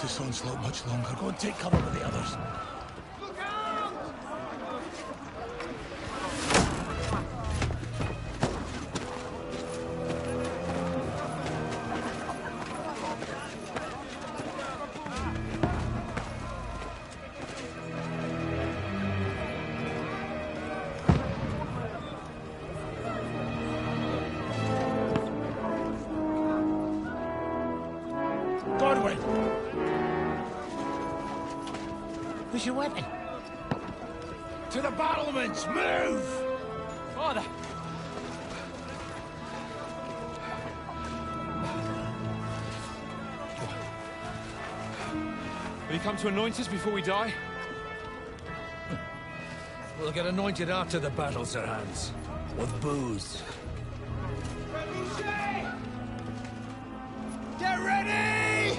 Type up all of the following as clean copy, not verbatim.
last this onslaught much longer. Go and take cover with the others. Where's your weapon? To the battlements! Move! Father! Will you come to anoint us before we die? We'll get anointed after the battles are hands. With booze. Get ready!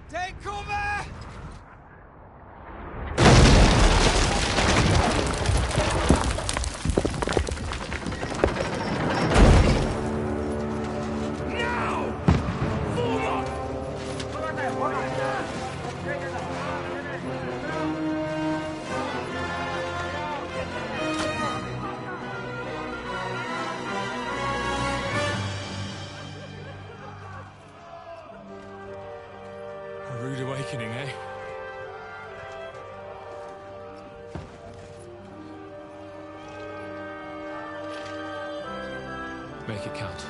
Take cover! A rude awakening, eh? Make it count.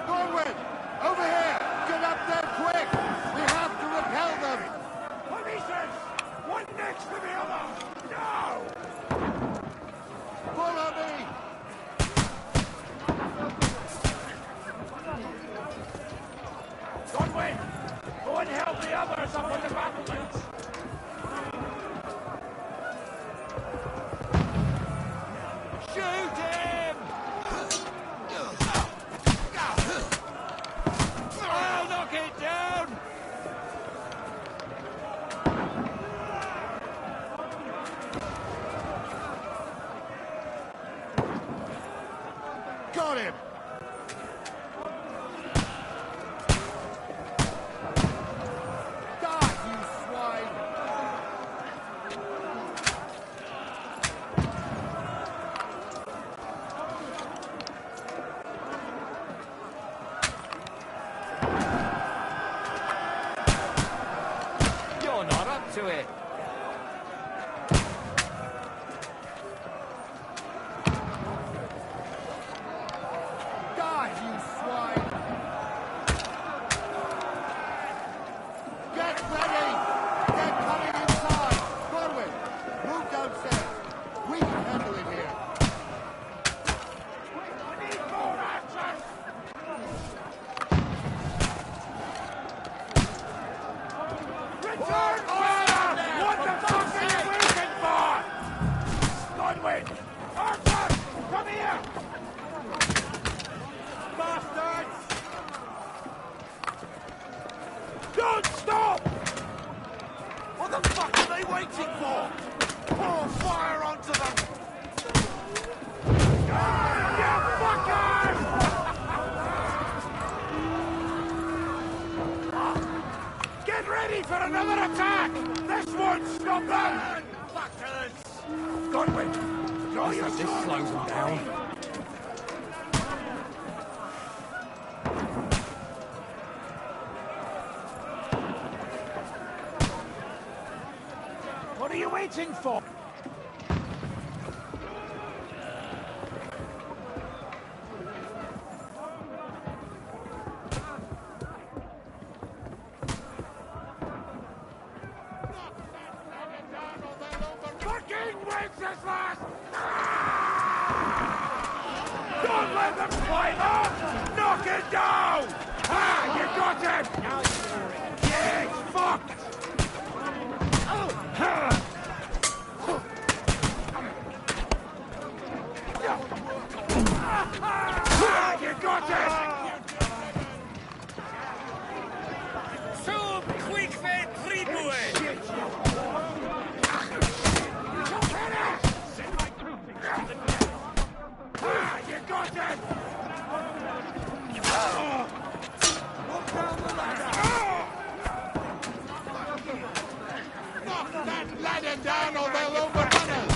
Forward! Over here! Get up there quick! We have to repel them! Polices! One next to the other! Now! Follow me! Godwin! Go and help the others up on the battlements! Shoot him! I'll knock it down! Got him! Die, you swine! You're not up to it. Die, you swine! Get ready! They're coming inside! Forward! Move downstairs! We can handle it here! We need more archers! Return fire! What the fuck are you waiting for? Godwin! Archer! Come here! Bastards! Don't stop! What the fuck are they waiting for? Pour fire onto them! You fuckers! Get ready for another attack! This won't stop them! Fuckers! Godwin, draw your This sword! slows them down. What are you waiting for? You got it! Sub quick fed tribue! You got it! Walk down the ladder! Knock that ladder down or they'll overrun us!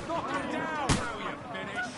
Knock him down! Now you're finished.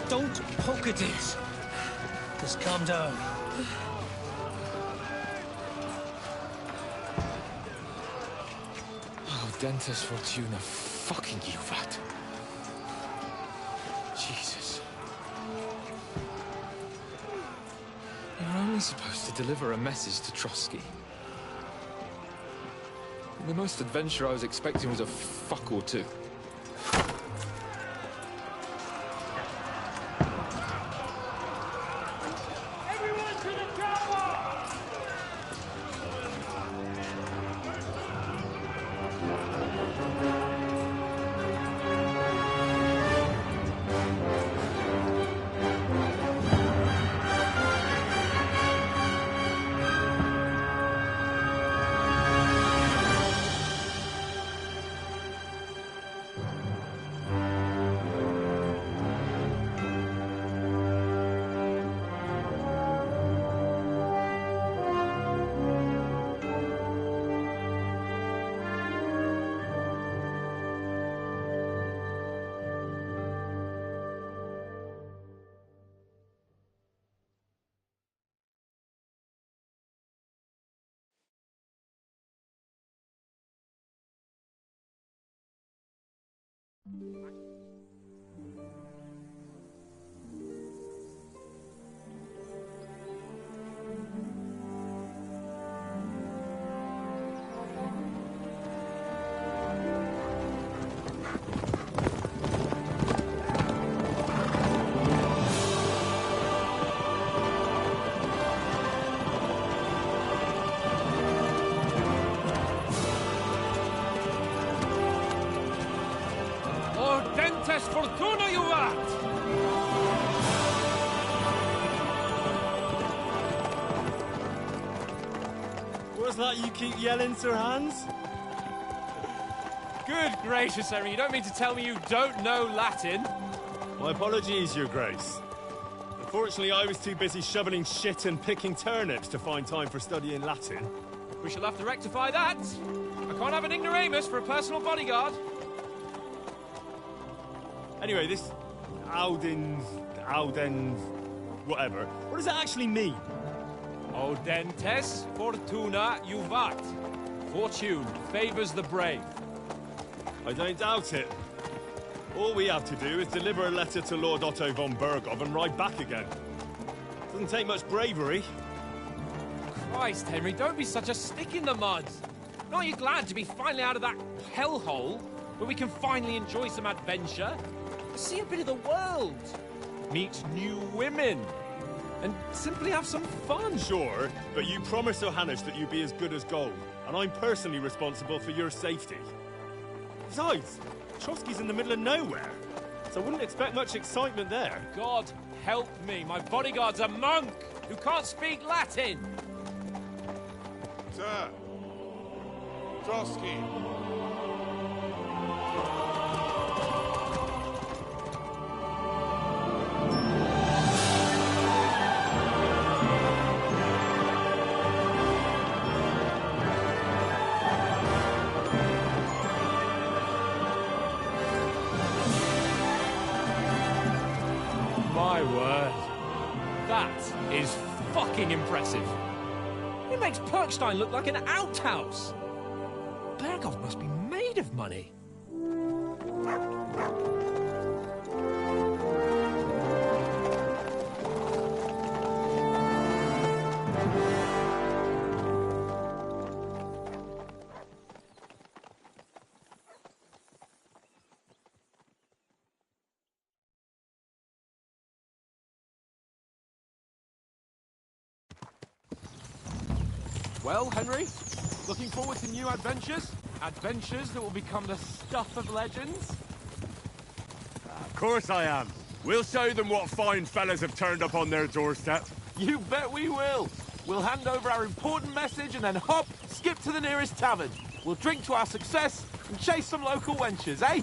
Don't poke at it. Just calm down. Oh, Dentes Fortuna, fucking Juvat. Jesus. You're only supposed to deliver a message to Trotsky. The most adventure I was expecting was a fuck or two. Dentes Fortuna, Juvat! What's that you keep yelling, Sir Hans? Good gracious, Henry, you don't mean to tell me you don't know Latin? My apologies, Your Grace. Unfortunately, I was too busy shoveling shit and picking turnips to find time for studying Latin. We shall have to rectify that. I can't have an ignoramus for a personal bodyguard. Anyway, this Audens, whatever. What does it actually mean? Audentes Fortuna Juvat. Fortune favors the brave. I don't doubt it. All we have to do is deliver a letter to Lord Otto von Bergov and ride back again. Doesn't take much bravery. Christ, Henry, don't be such a stick in the mud. Aren't you glad to be finally out of that hellhole where we can finally enjoy some adventure? See a bit of the world, meet new women, and simply have some fun. Sure, but you promised Johannes that you'd be as good as gold, and I'm personally responsible for your safety. Besides, Trotsky's in the middle of nowhere, so I wouldn't expect much excitement there. God help me, my bodyguard's a monk who can't speak Latin. Sir! Trotsky! My word. That is fucking impressive. It makes Perkstein look like an outhouse. Berghoff must be made of money. Well, Henry, looking forward to new adventures? Adventures that will become the stuff of legends? Of course I am. We'll show them what fine fellas have turned up on their doorstep. You bet we will. We'll hand over our important message and then hop, skip to the nearest tavern. We'll drink to our success and chase some local wenches, eh?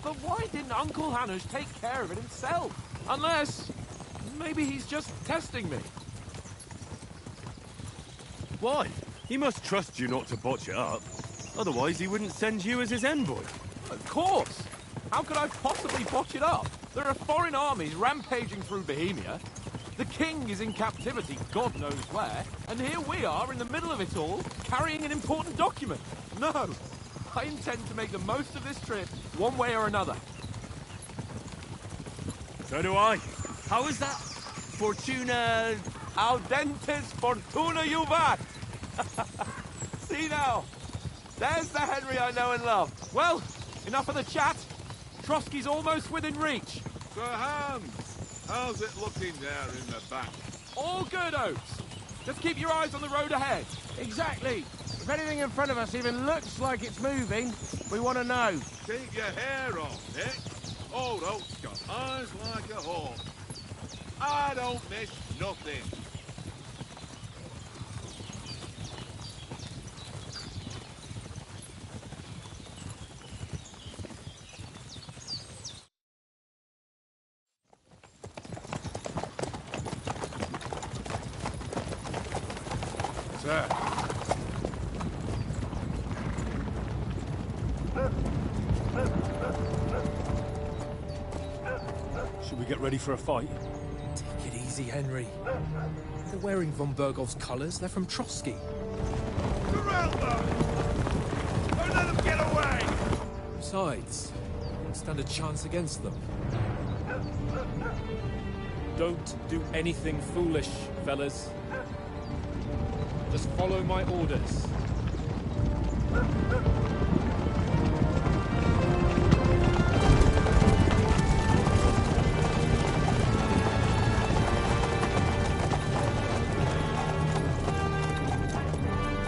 But why didn't Uncle Hanush take care of it himself? Unless, maybe he's just testing me. Why? He must trust you not to botch it up. Otherwise, he wouldn't send you as his envoy. Of course. How could I possibly botch it up? There are foreign armies rampaging through Bohemia. The king is in captivity, God knows where. And here we are in the middle of it all, carrying an important document. No, I intend to make the most of this trip, one way or another. So do I. How is that? Fortuna... Audentes fortuna juvat! See now, there's the Henry I know and love. Well, enough of the chat. Trotsky's almost within reach. Sir Hans, how's it looking there in the back? All good, Oates. Just keep your eyes on the road ahead. Exactly. If anything in front of us even looks like it's moving, we want to know. Keep your hair on, Nick. Old Oak's got eyes like a hawk. I don't miss nothing. Sir. Should we get ready for a fight? Take it easy, Henry. They're wearing von Berghoff's colours. They're from Trotsky. Corral them! Don't let them get away! Besides, we don't stand a chance against them. Don't do anything foolish, fellas. Just follow my orders.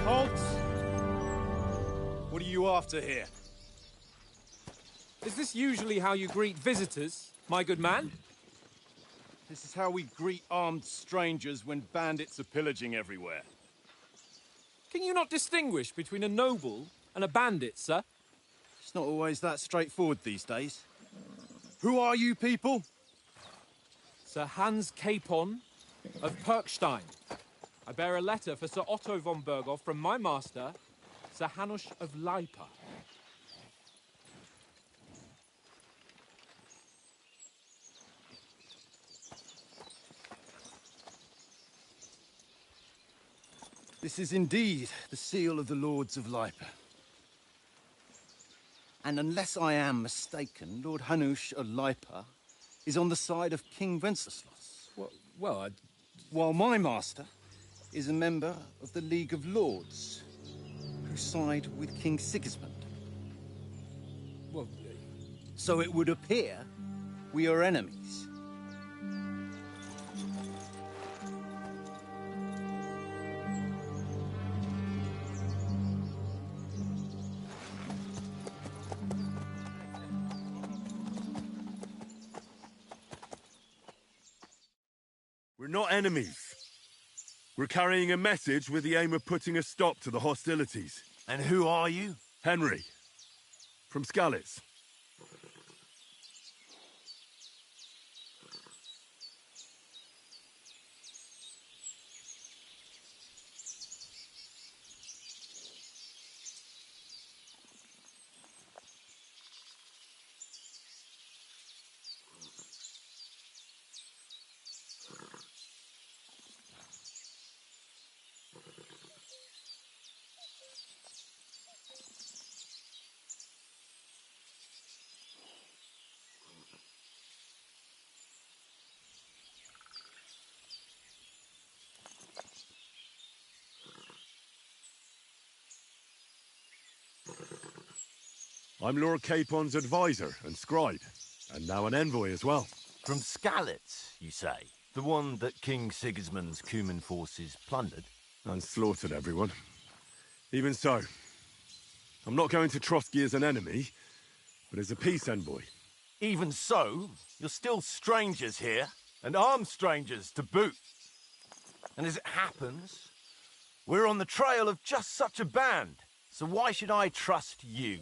Halt! What are you after here? Is this usually how you greet visitors, my good man? This is how we greet armed strangers when bandits are pillaging everywhere. Can you not distinguish between a noble and a bandit, sir? It's not always that straightforward these days. Who are you people? Sir Hans Capon of Perkstein. I bear a letter for Sir Otto von Berghoff from my master, Sir Hanush of Lipa. This is indeed the seal of the Lords of Lipa. And unless I am mistaken, Lord Hanush of Lipa is on the side of King Wenceslas. Well, While my master is a member of the League of Lords, who side with King Sigismund. well, So it would appear we are enemies. We're not enemies. We're carrying a message with the aim of putting a stop to the hostilities. And who are you? Henry, from Skalitz. I'm Lord Capon's advisor and scribe, and now an envoy as well. From Skalitz, you say? The one that King Sigismund's Cuman forces plundered? And slaughtered everyone. Even so, I'm not going to Trotsky as an enemy, but as a peace envoy. Even so, you're still strangers here, and armed strangers to boot. And as it happens, we're on the trail of just such a band, so why should I trust you?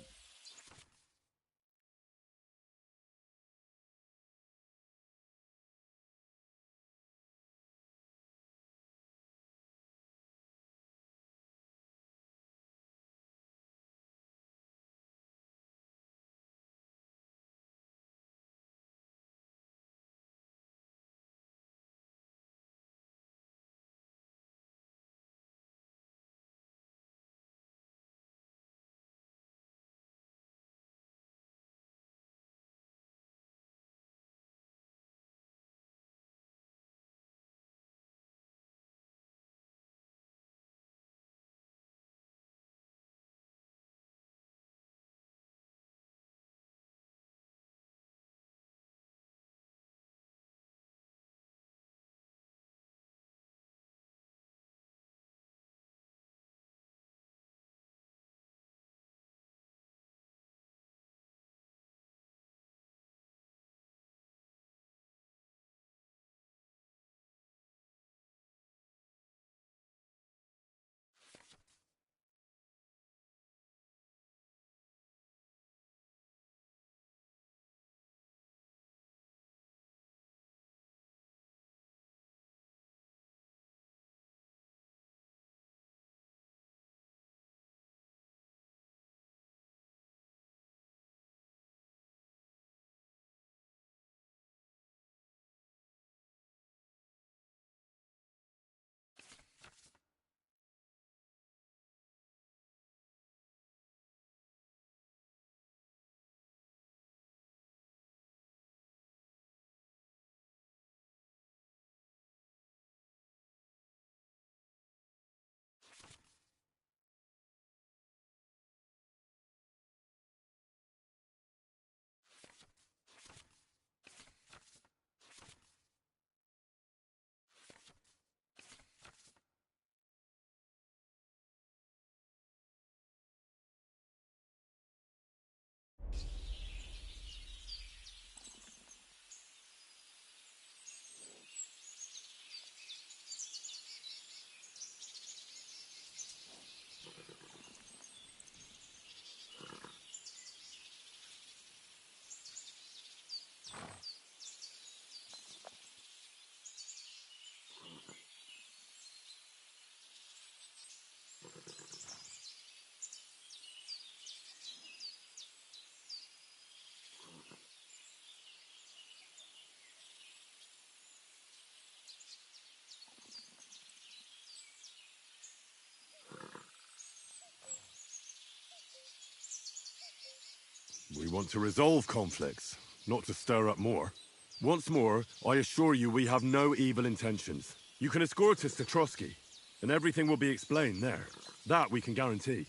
We want to resolve conflicts, not to stir up more. Once more, I assure you we have no evil intentions. You can escort us to Trotsky, and everything will be explained there. That we can guarantee.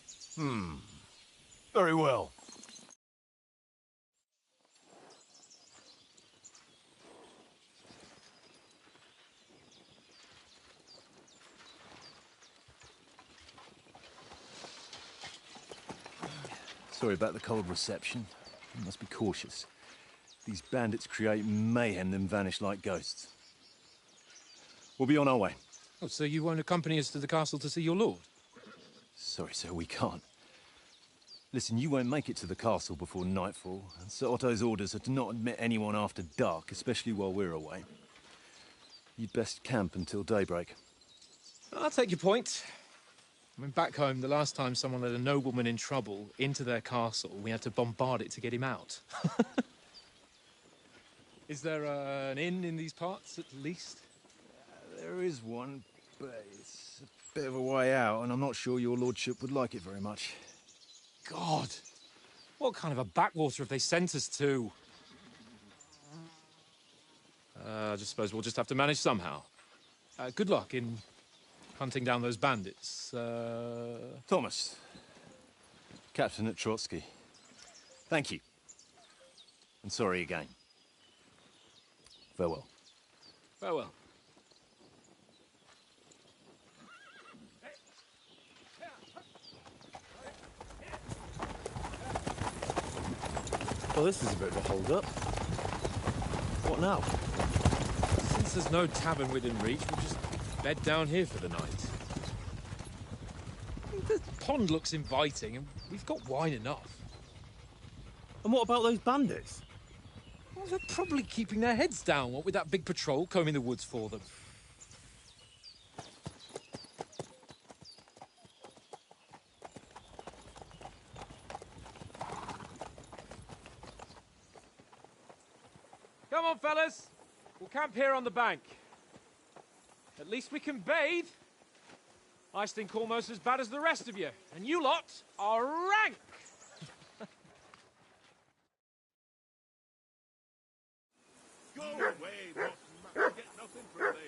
Very well. Sorry about the cold reception. You must be cautious. These bandits create mayhem, then vanish like ghosts. We'll be on our way. Oh, so you won't accompany us to the castle to see your lord? Sorry, sir, we can't. Listen, you won't make it to the castle before nightfall, and Sir Otto's orders are to not admit anyone after dark, especially while we're away. You'd best camp until daybreak. I'll take your point. I mean, back home, the last time someone let a nobleman in trouble into their castle, we had to bombard it to get him out. Is there an inn in these parts, at least? There is one, but it's a bit of a way out, and I'm not sure your lordship would like it very much. God! What kind of a backwater have they sent us to? I just suppose we'll just have to manage somehow. Good luck in hunting down those bandits. Thomas, captain at Trotsky. Thank you. And sorry again. Farewell. Farewell. Well, this is a bit of a hold-up. What now? Since there's no tavern within reach, we'll just bed down here for the night. The pond looks inviting, and we've got wine enough. And what about those bandits? Well, they're probably keeping their heads down, what with that big patrol combing the woods for them. Come on, fellas. We'll camp here on the bank. At least we can bathe. I stink almost as bad as the rest of you, and you lot are rank! Go away, Watson. You'll get nothing from me.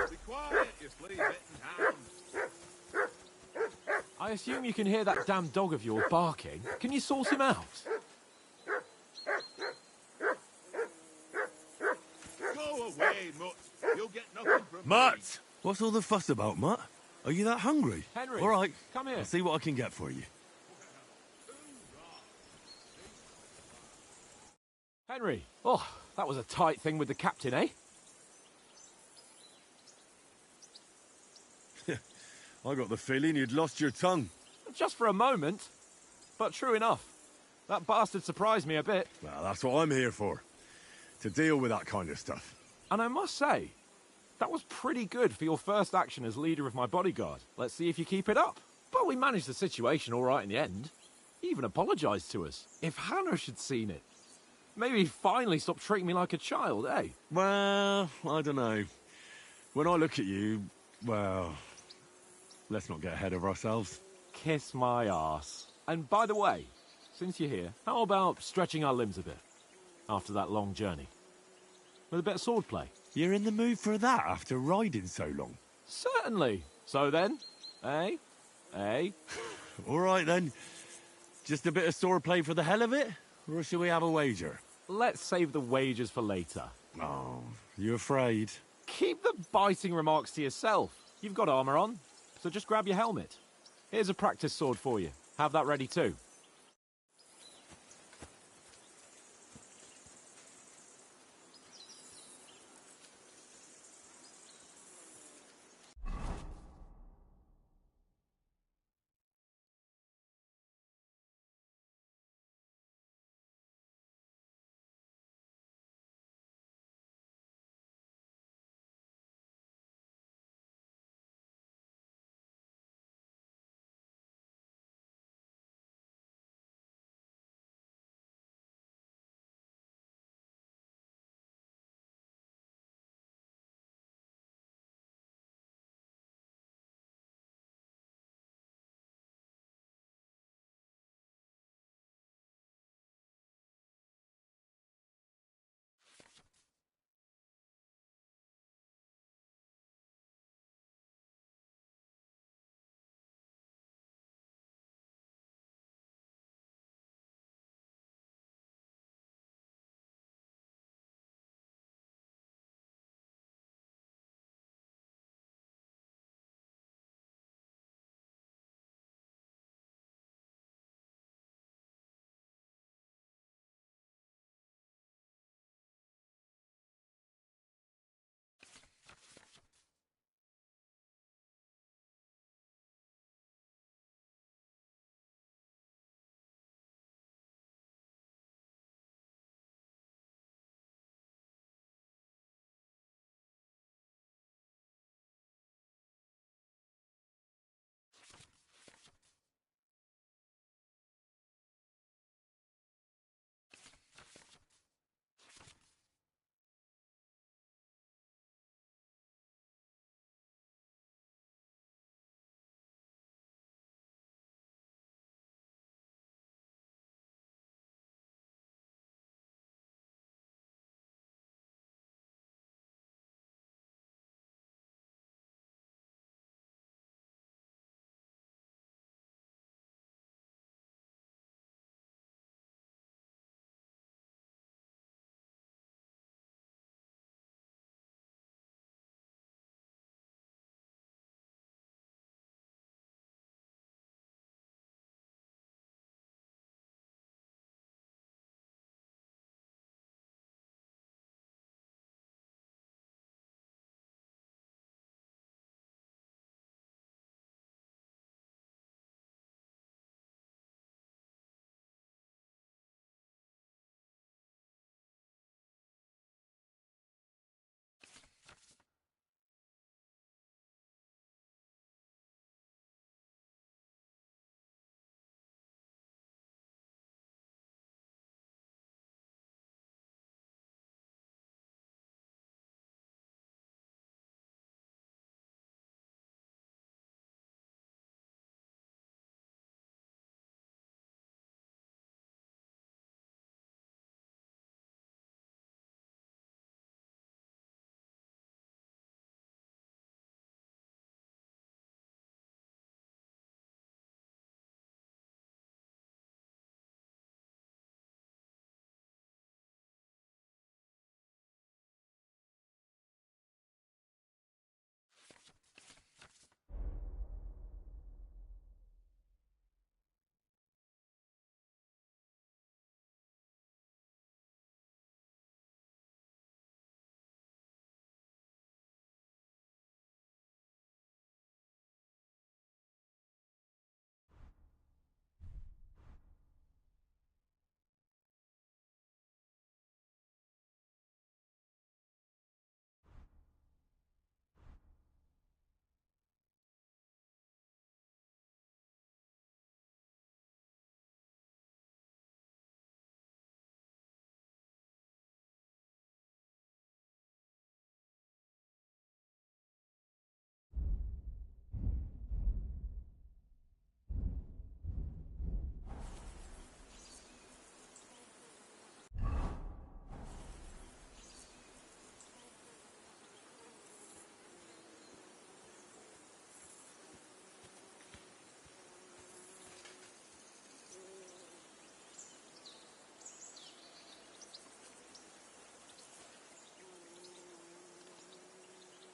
Be quiet, you flea-bitten hound. I assume you can hear that damn dog of yours barking. Can you sort him out? Go away, Mutt. You'll get nothing from me. Mutt! What's all the fuss about, Mutt? Are you that hungry? Henry, All right, come here. I'll see what I can get for you. Henry, oh, that was a tight thing with the captain, eh? I got the feeling you'd lost your tongue. Just for a moment. But true enough. That bastard surprised me a bit. Well, that's what I'm here for. To deal with that kind of stuff. And I must say, that was pretty good for your first action as leader of my bodyguard. Let's see if you keep it up. But we managed the situation all right in the end. He even apologised to us. If Hannah had seen it, maybe he'd finally stop treating me like a child, eh? Well, I don't know. When I look at you, well, let's not get ahead of ourselves. Kiss my arse. And by the way, since you're here, how about stretching our limbs a bit after that long journey? With a bit of swordplay. You're in the mood for that after riding so long? Certainly. So then, eh? Eh? All right then. Just a bit of swordplay for the hell of it? Or shall we have a wager? Let's save the wagers for later. Oh, you afraid? Keep the biting remarks to yourself. You've got armour on, so just grab your helmet. Here's a practice sword for you. Have that ready too.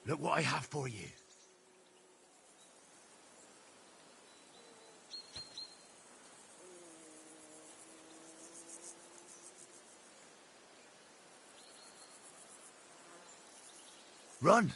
Look what I have for you. Run!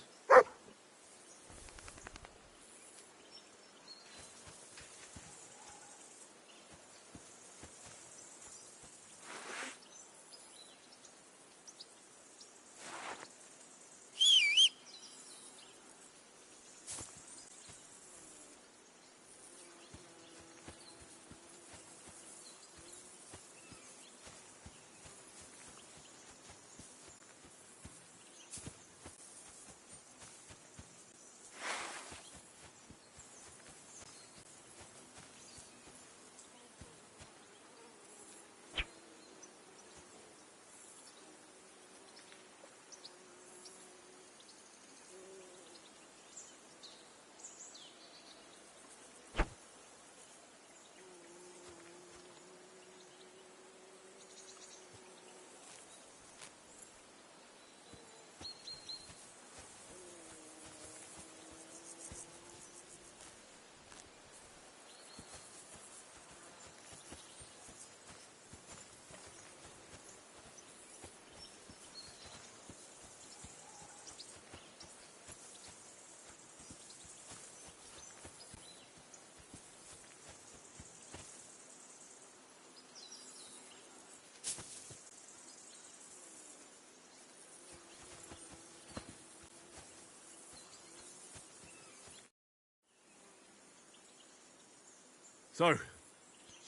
So,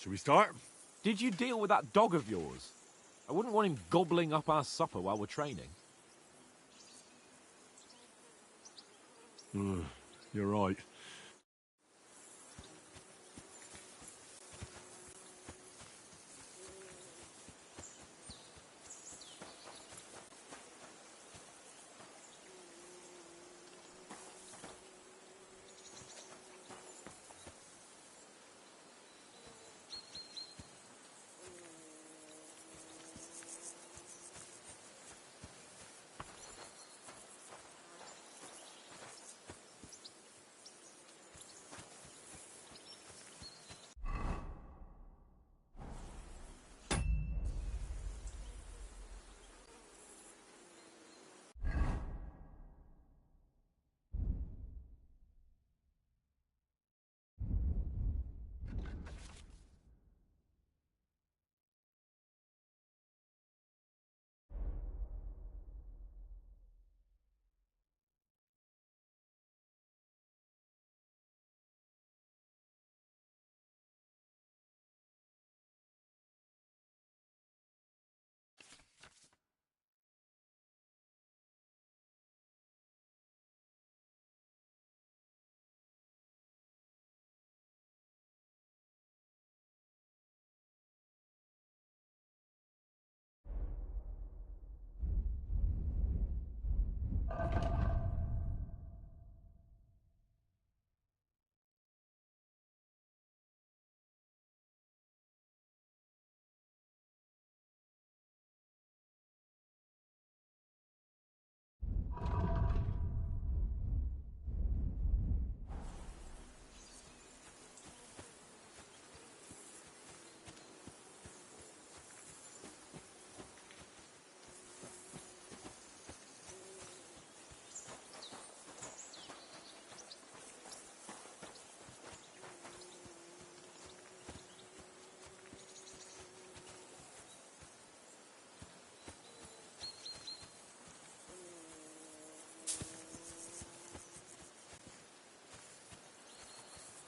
should we start? Did you deal with that dog of yours? I wouldn't want him gobbling up our supper while we're training. You're right.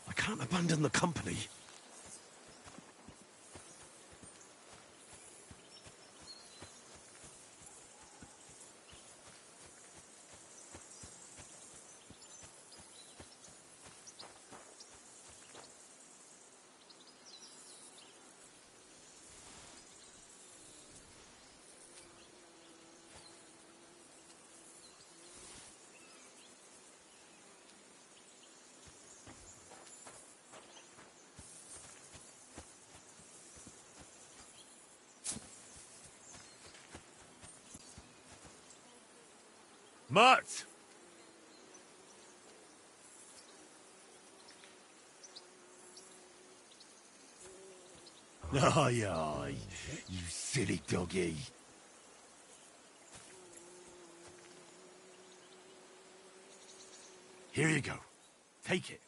I can't abandon the company. Mutt! Aye, aye, you silly doggy. Here you go. Take it.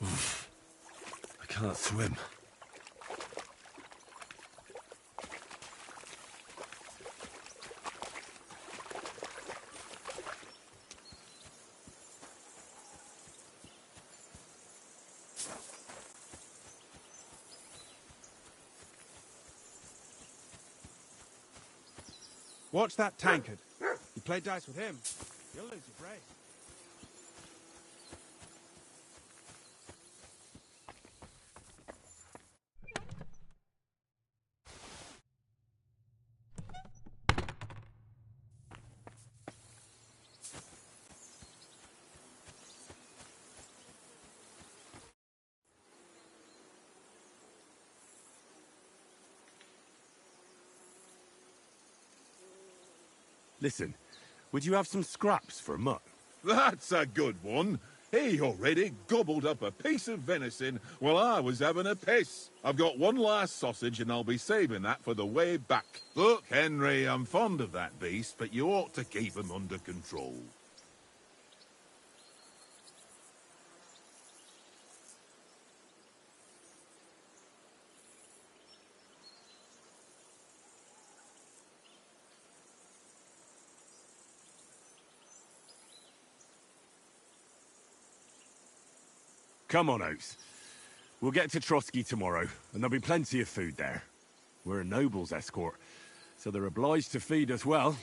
I can't swim. Watch that tankard. You play dice with him, you'll lose your brain. Listen, would you have some scraps for a mutt? That's a good one. He already gobbled up a piece of venison while I was having a piss. I've got one last sausage and I'll be saving that for the way back. Look, Henry, I'm fond of that beast, but you ought to keep him under control. Come on, Oates. We'll get to Trotsky tomorrow, and there'll be plenty of food there. We're a noble's escort, so they're obliged to feed us well.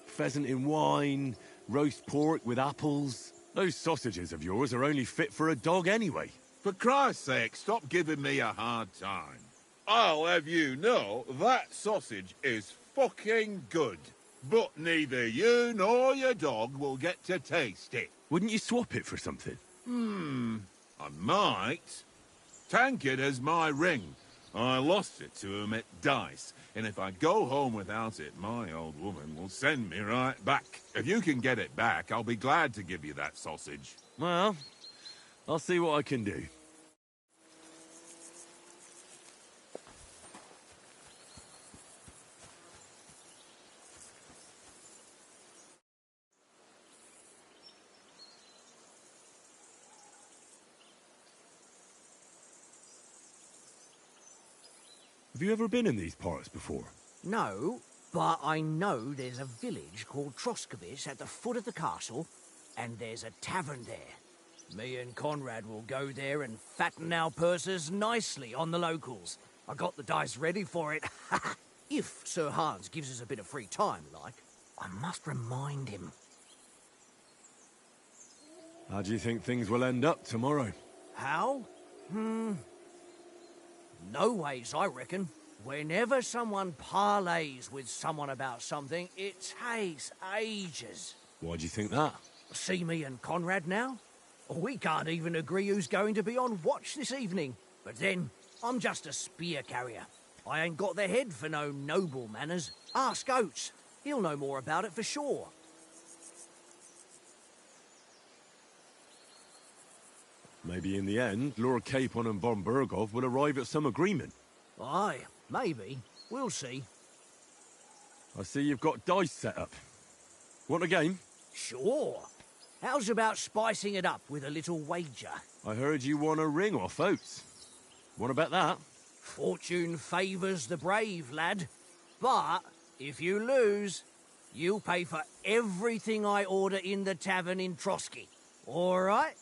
Pheasant in wine, roast pork with apples. Those sausages of yours are only fit for a dog anyway. For Christ's sake, stop giving me a hard time. I'll have you know that sausage is fucking good. But neither you nor your dog will get to taste it. Wouldn't you swap it for something? I might. Tankard has my ring. I lost it to him at dice, and if I go home without it, my old woman will send me right back. If you can get it back, I'll be glad to give you that sausage. Well, I'll see what I can do. Have you ever been in these parts before? No, but I know there's a village called Troskovic at the foot of the castle, and there's a tavern there. Me and Conrad will go there and fatten our purses nicely on the locals. I got the dice ready for it. If Sir Hans gives us a bit of free time, like. I must remind him. How do you think things will end up tomorrow? How? No ways, I reckon. Whenever someone parleys with someone about something, it takes ages. Why do you think that? See me and Conrad now? We can't even agree who's going to be on watch this evening. But then, I'm just a spear carrier. I ain't got the head for no noble manners. Ask Oates. He'll know more about it for sure. Maybe in the end, Lord Capon and von Burgov will arrive at some agreement. Aye, maybe. We'll see. I see you've got dice set up. Want a game? Sure. How's about spicing it up with a little wager? I heard you won a ring off Oates. Want to bet that? Fortune favours the brave, lad. But if you lose, you'll pay for everything I order in the tavern in Trotsky. All right?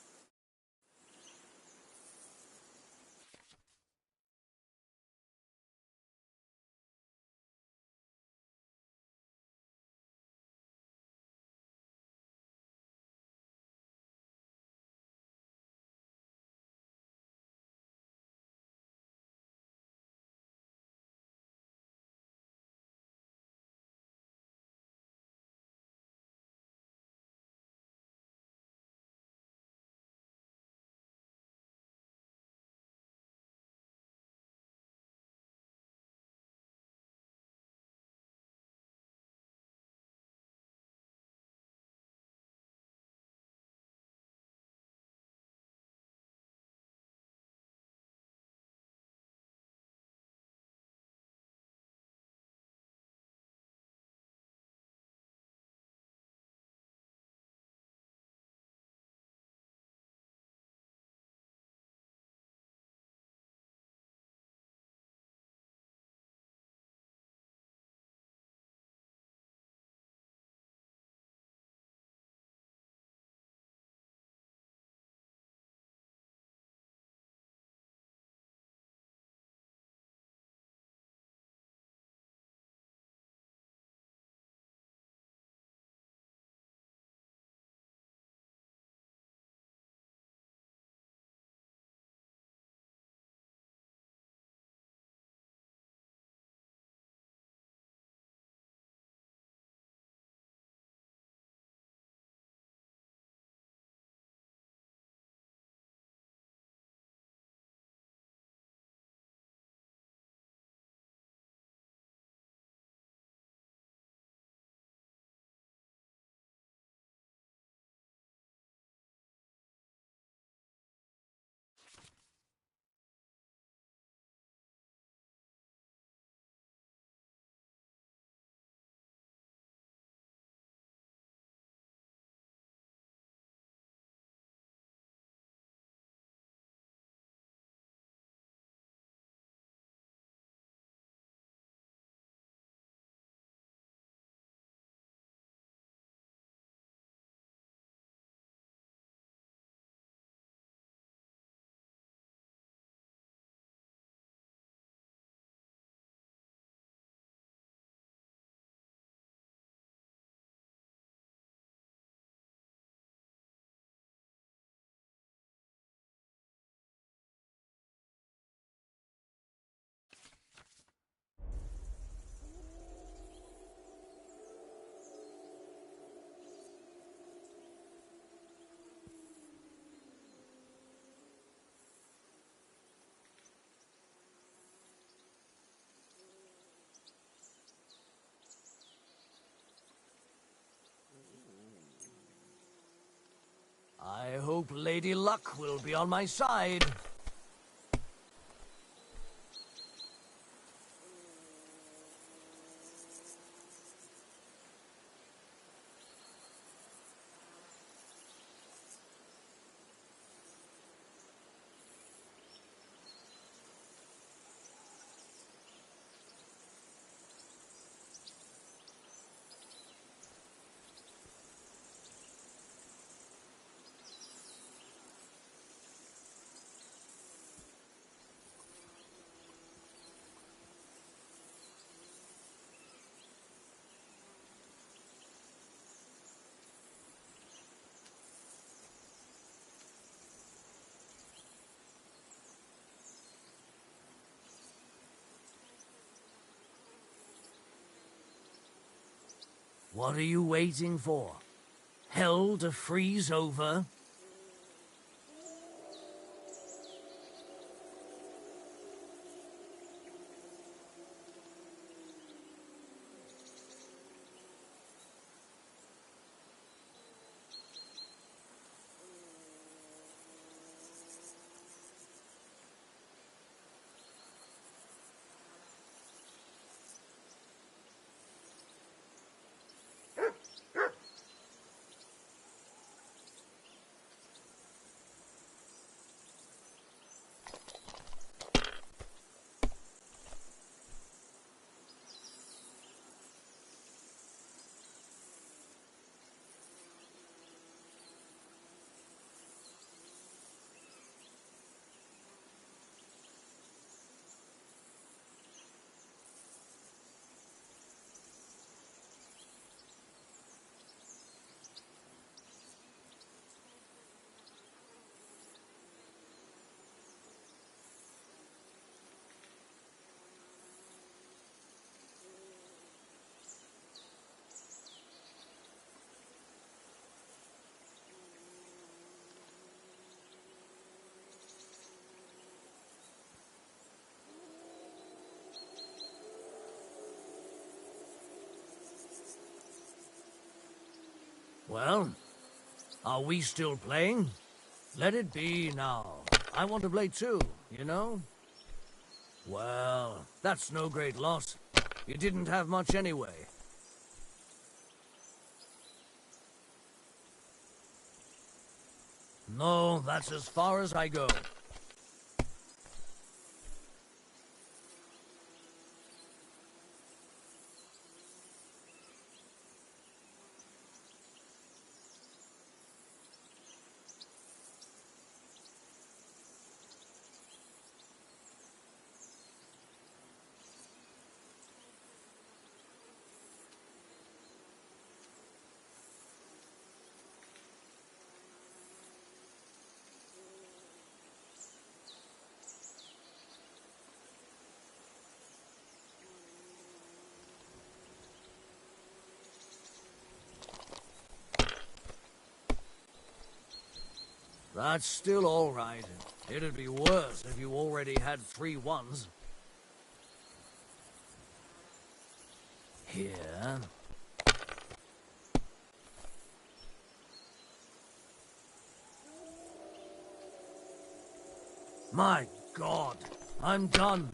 I hope Lady Luck will be on my side. What are you waiting for? Hell to freeze over? Well, are we still playing? Let it be now. I want to play too, you know? Well, that's no great loss. You didn't have much anyway. No, that's as far as I go. That's still all right. It'd be worse if you already had 3 ones. Here. My God, I'm done.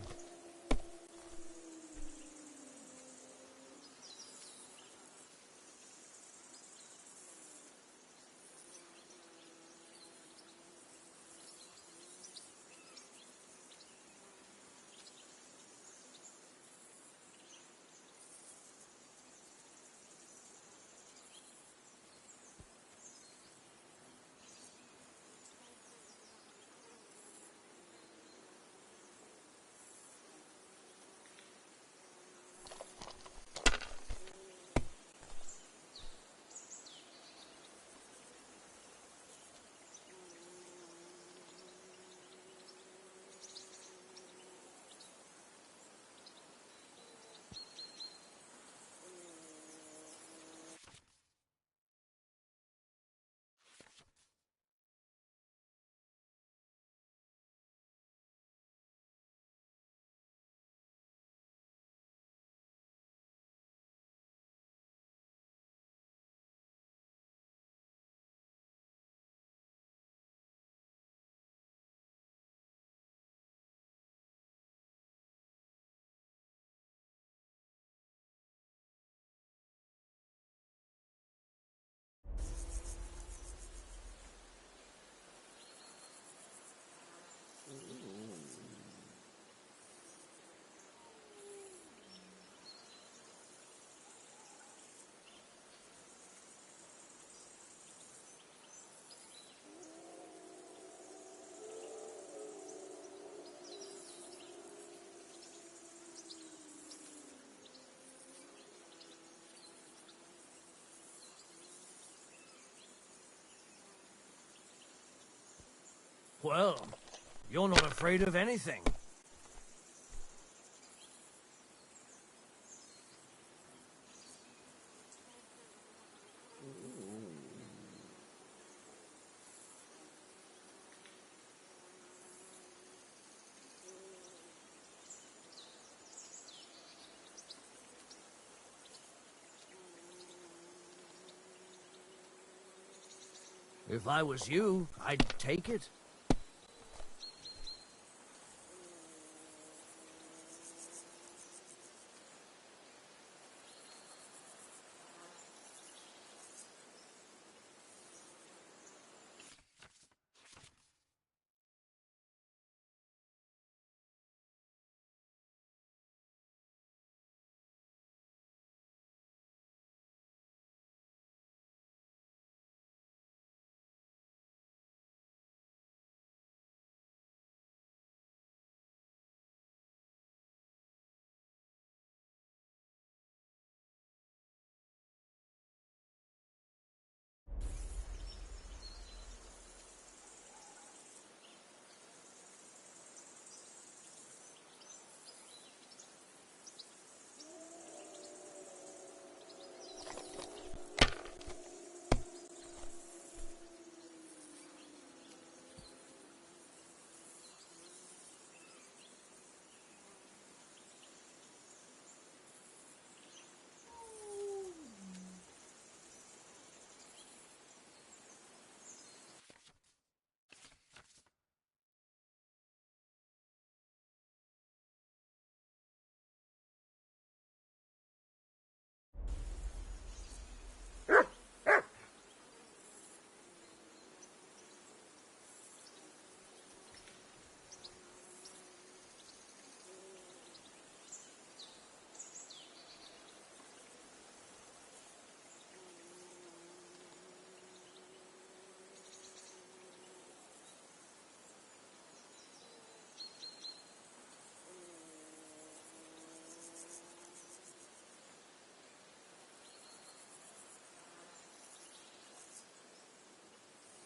Well, you're not afraid of anything. If I was you, I'd take it.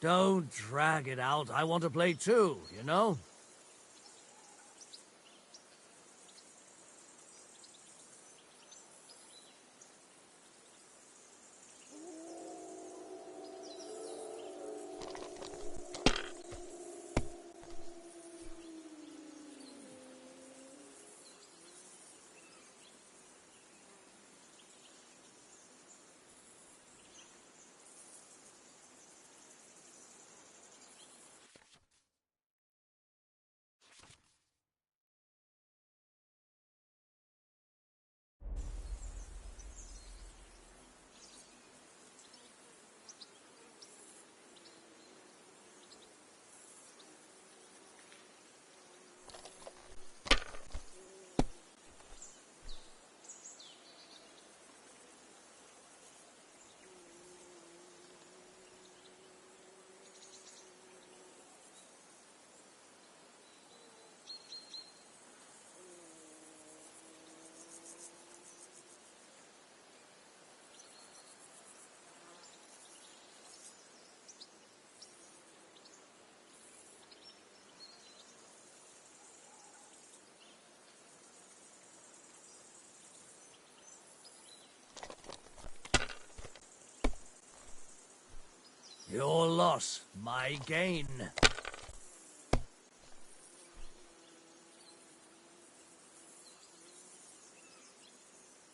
Don't drag it out. I want to play too, you know? Your loss, my gain.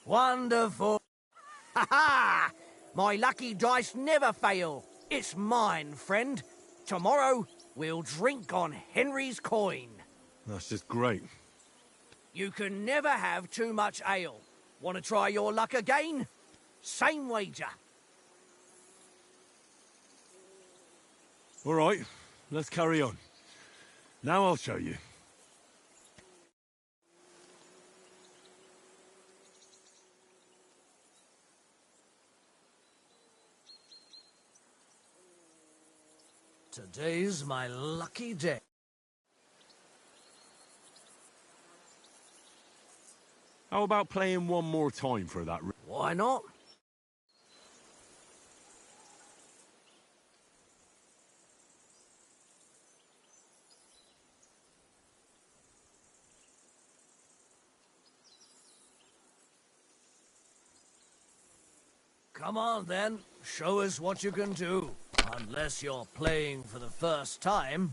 Wonderful. Ha ha! My lucky dice never fail. It's mine, friend. Tomorrow, we'll drink on Henry's coin. That's just great. You can never have too much ale. Want to try your luck again? Same wager. All right, let's carry on. Now I'll show you. Today's my lucky day. How about playing one more time for that? Why not? Come on, then. Show us what you can do. Unless you're playing for the first time.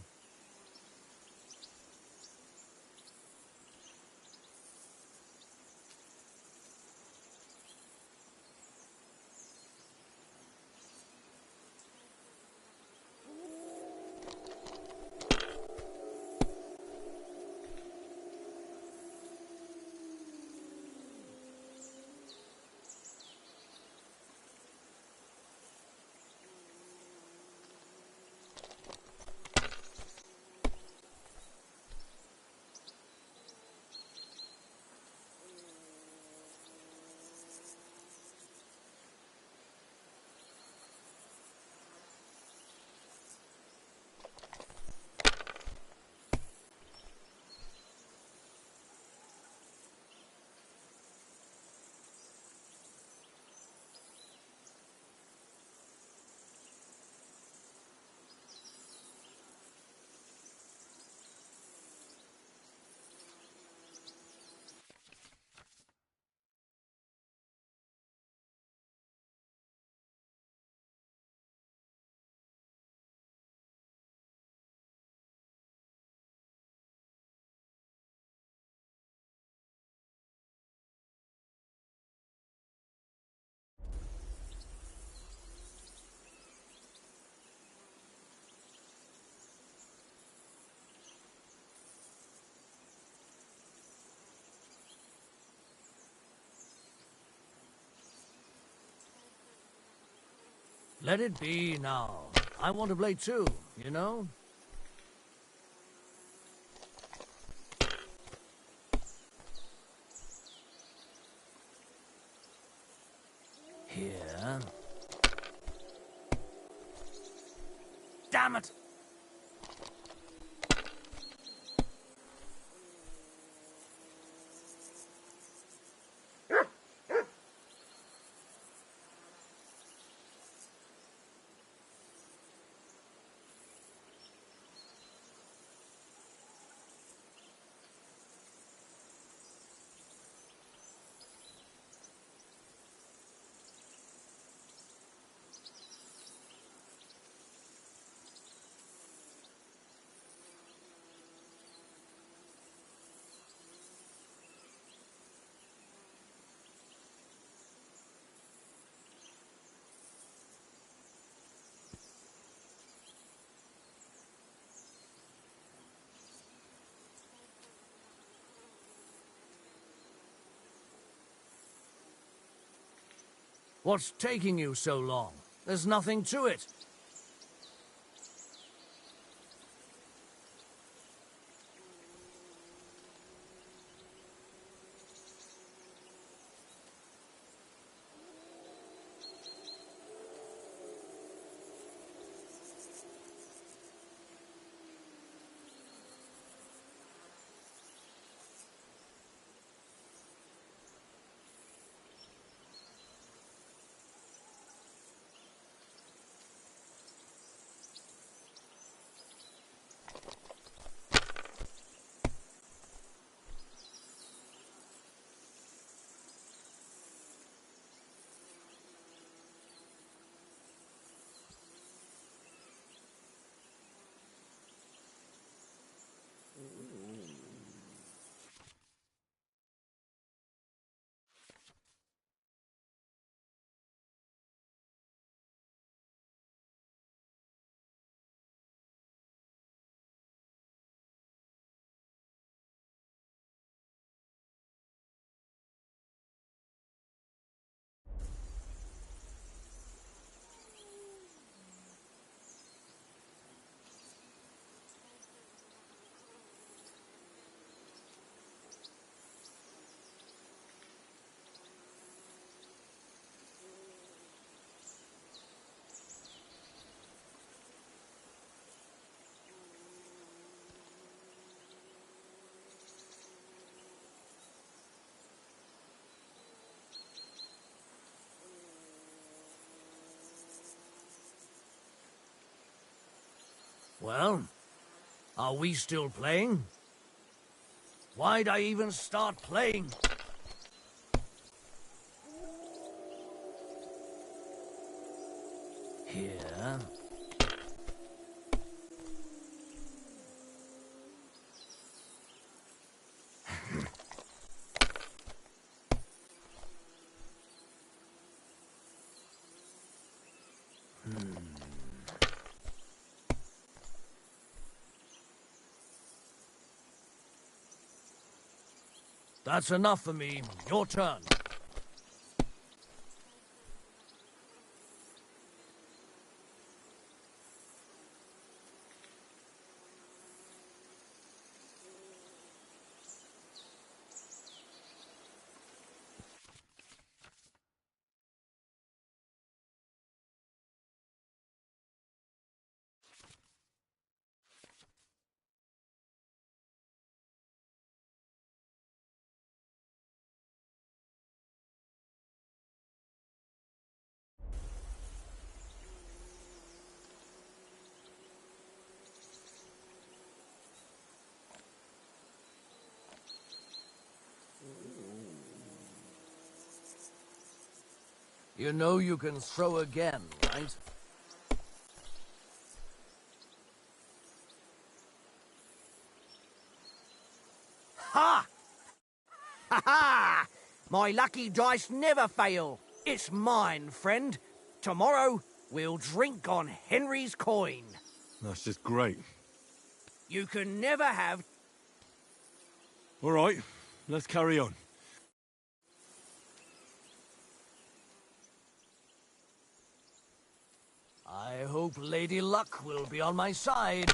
Let it be now. I want to play too, you know? Here. Damn it! What's taking you so long? There's nothing to it. Well, are we still playing? Why'd I even start playing? Here. That's enough for me. Your turn. You know you can throw again, right? Ha! Ha ha! My lucky dice never fail. It's mine, friend. Tomorrow, we'll drink on Henry's coin. That's just great. You can never have... All right, let's carry on. I hope Lady Luck will be on my side.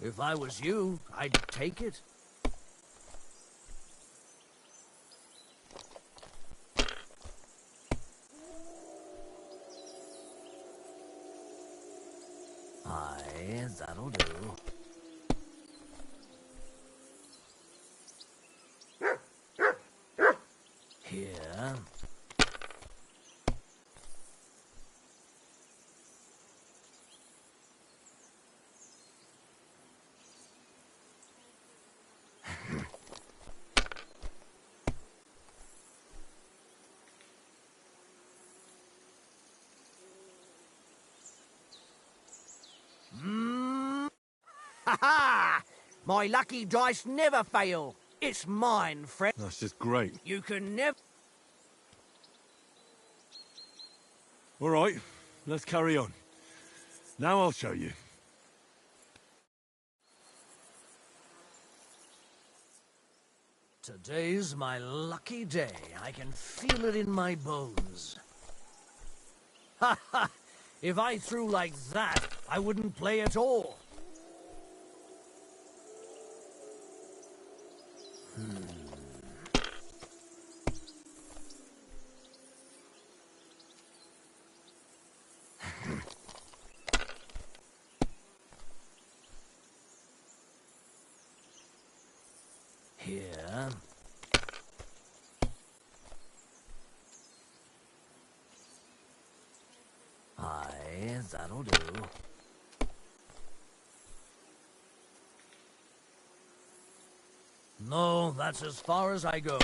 If I was you, I'd take it. Aye, that'll do. Here. ha! My lucky dice never fail. It's mine, friend. That's just great. You can never... All right, let's carry on. Now I'll show you. Today's my lucky day. I can feel it in my bones. Ha ha! If I threw like that, I wouldn't play at all. Here. Aye, that'll do. No, that's as far as I go.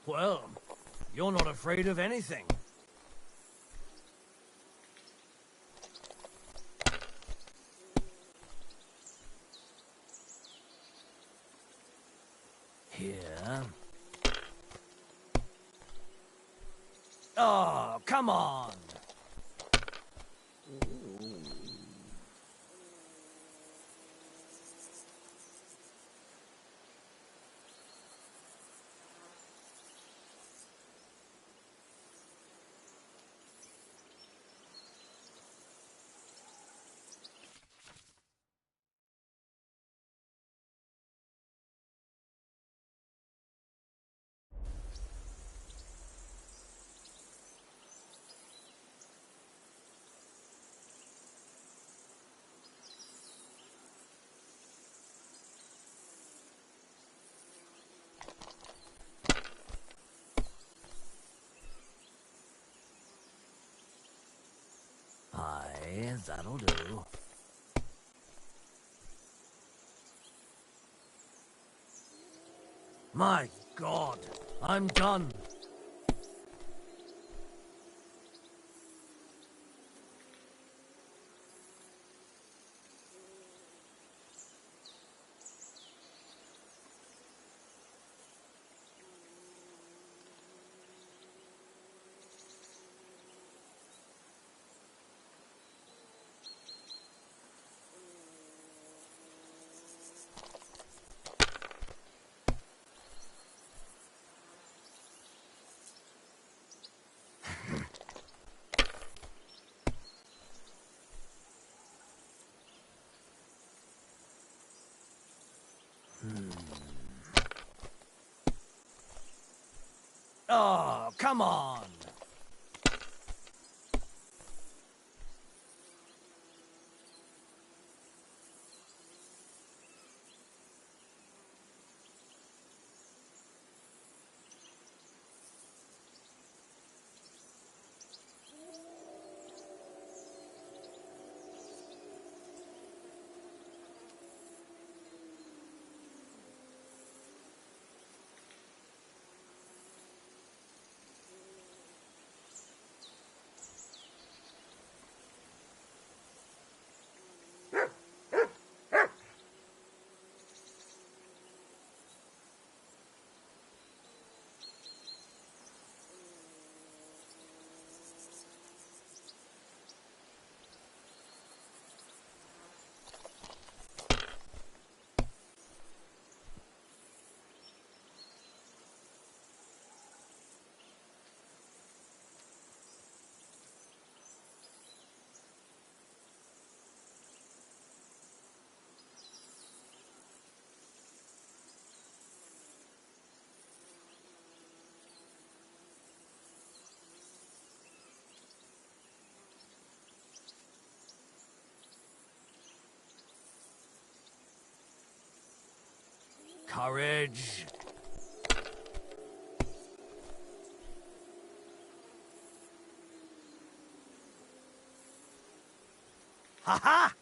Well, you're not afraid of anything. Here. Oh, come on! Aye, that'll do. My God, I'm done. Oh, come on! Courage. Ha ha!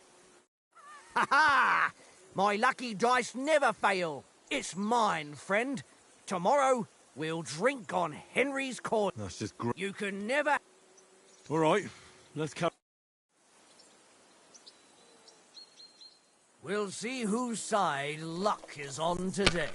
Ha ha! My lucky dice never fail. It's mine, friend. Tomorrow, we'll drink on Henry's corn. That's just great. You can never... All right, let's carry. We'll see whose side luck is on today.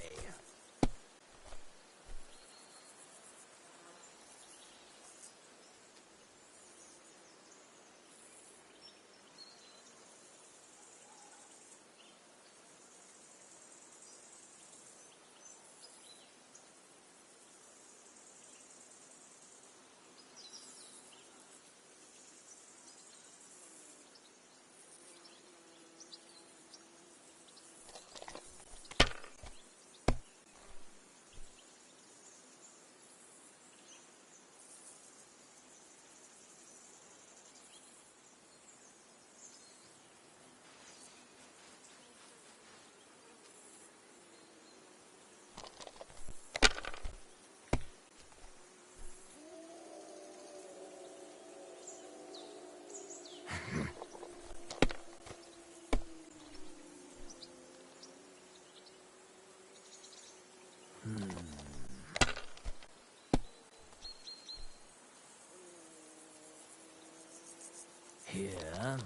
Here.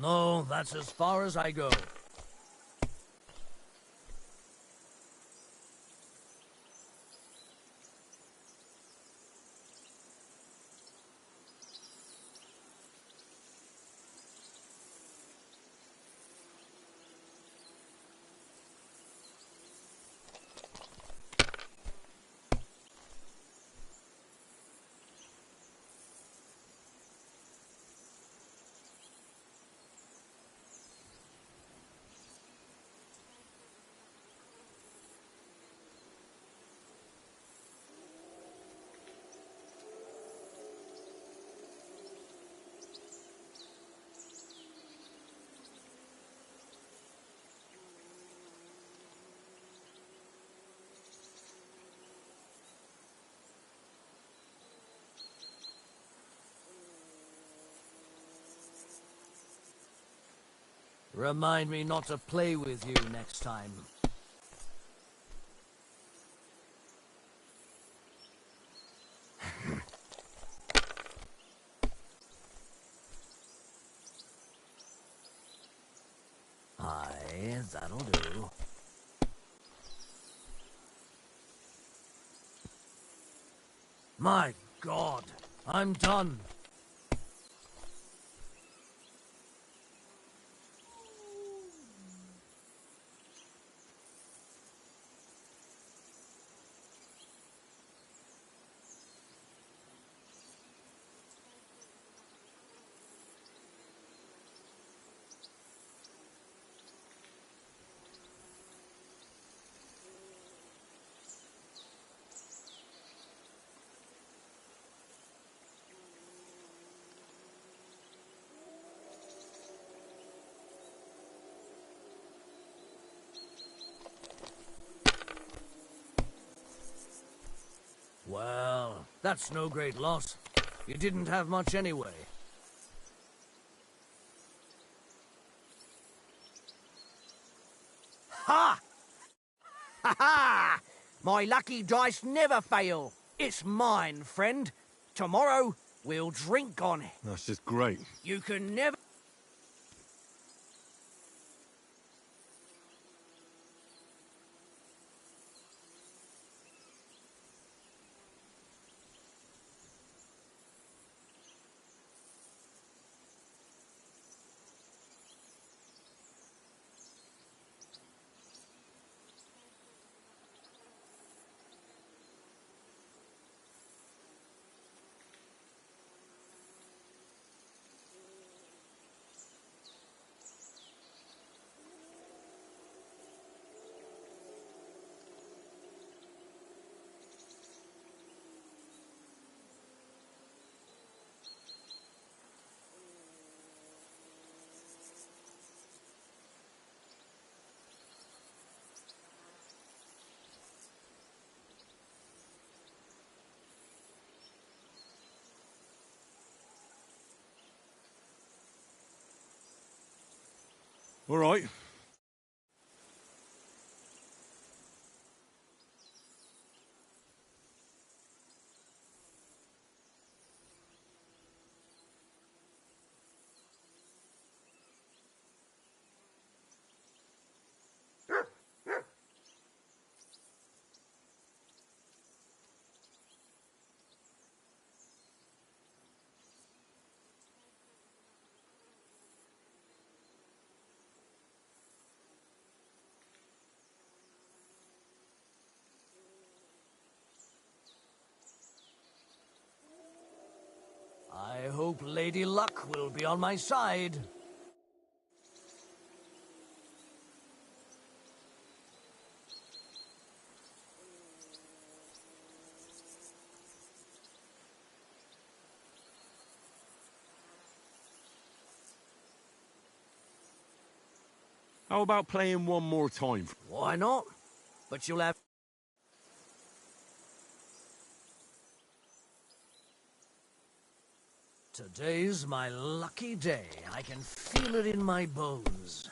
No, that's as far as I go. Remind me not to play with you next time. Aye, that'll do. My God, I'm done. Well, that's no great loss. You didn't have much anyway. Ha! Ha ha! My lucky dice never fail. It's mine, friend. Tomorrow, we'll drink on it. That's just great. You can never... All right. I hope Lady Luck will be on my side. How about playing one more time? Why not? But you'll have... Today's my lucky day. I can feel it in my bones.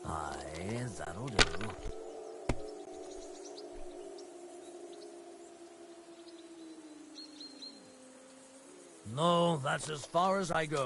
Aye, that'll do. No, that's as far as I go.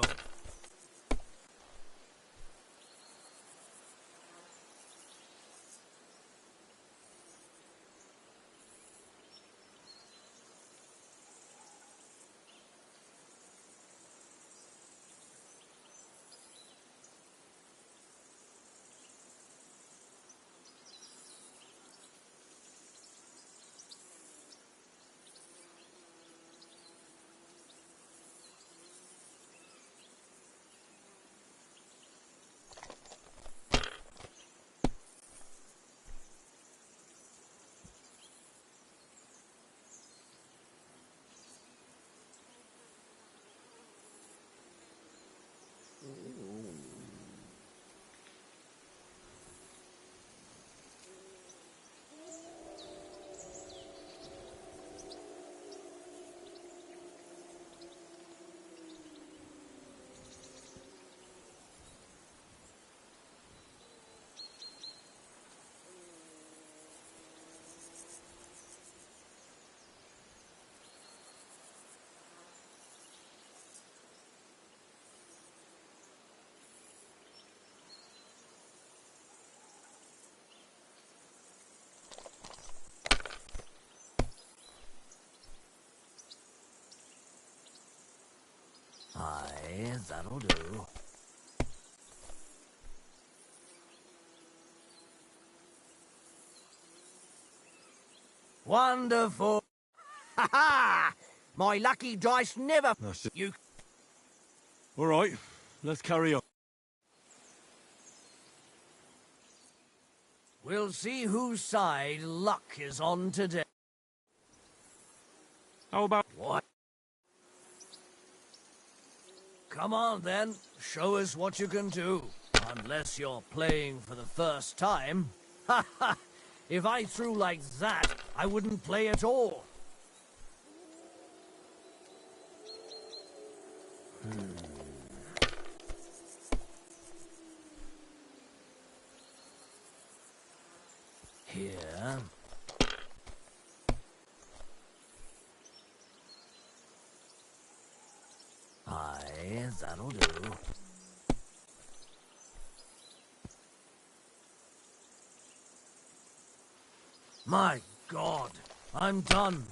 Aye, that'll do. Wonderful! Ha ha! My lucky dice never... That's it. You... All right, let's carry on. We'll see whose side luck is on today. How about... What? Come on, then. Show us what you can do. Unless you're playing for the first time. Ha ha! If I threw like that, I wouldn't play at all. Here. Aye, that'll do. My God, I'm done.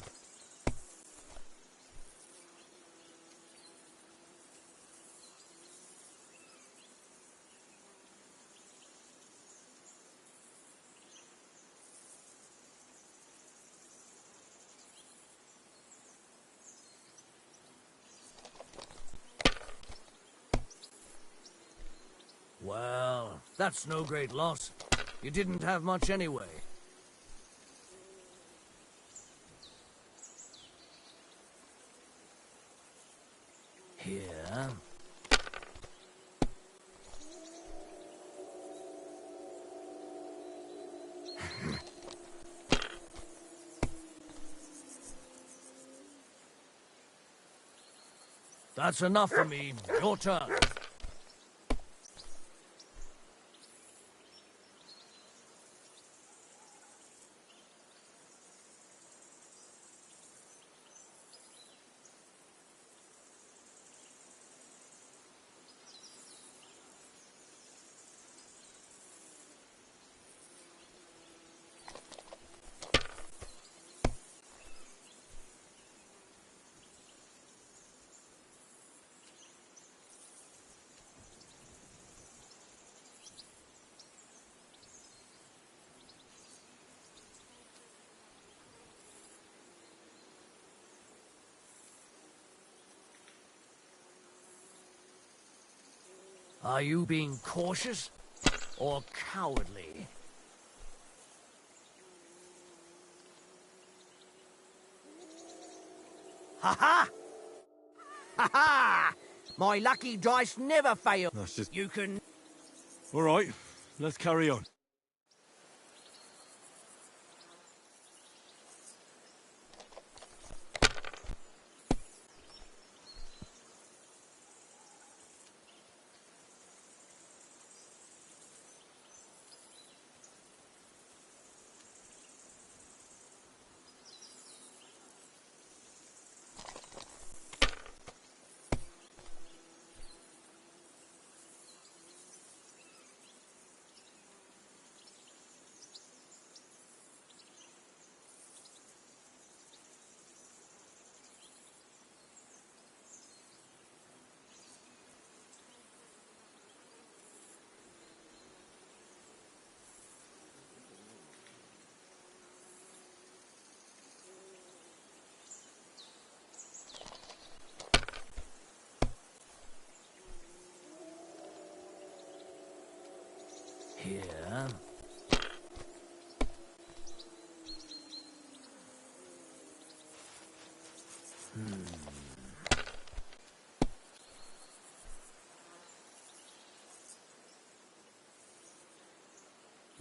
Well, that's no great loss. You didn't have much anyway. Here. That's enough for me. Your turn. Are you being cautious or cowardly? Ha-ha! Ha-ha! My lucky dice never fail. That's just... You can... All right, let's carry on. Here.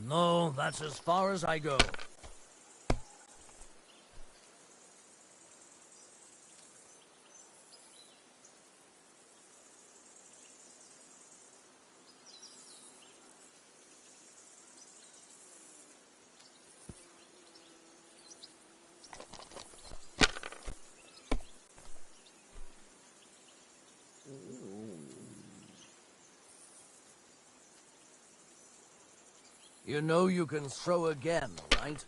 No, that's as far as I go. You know you can throw again, right?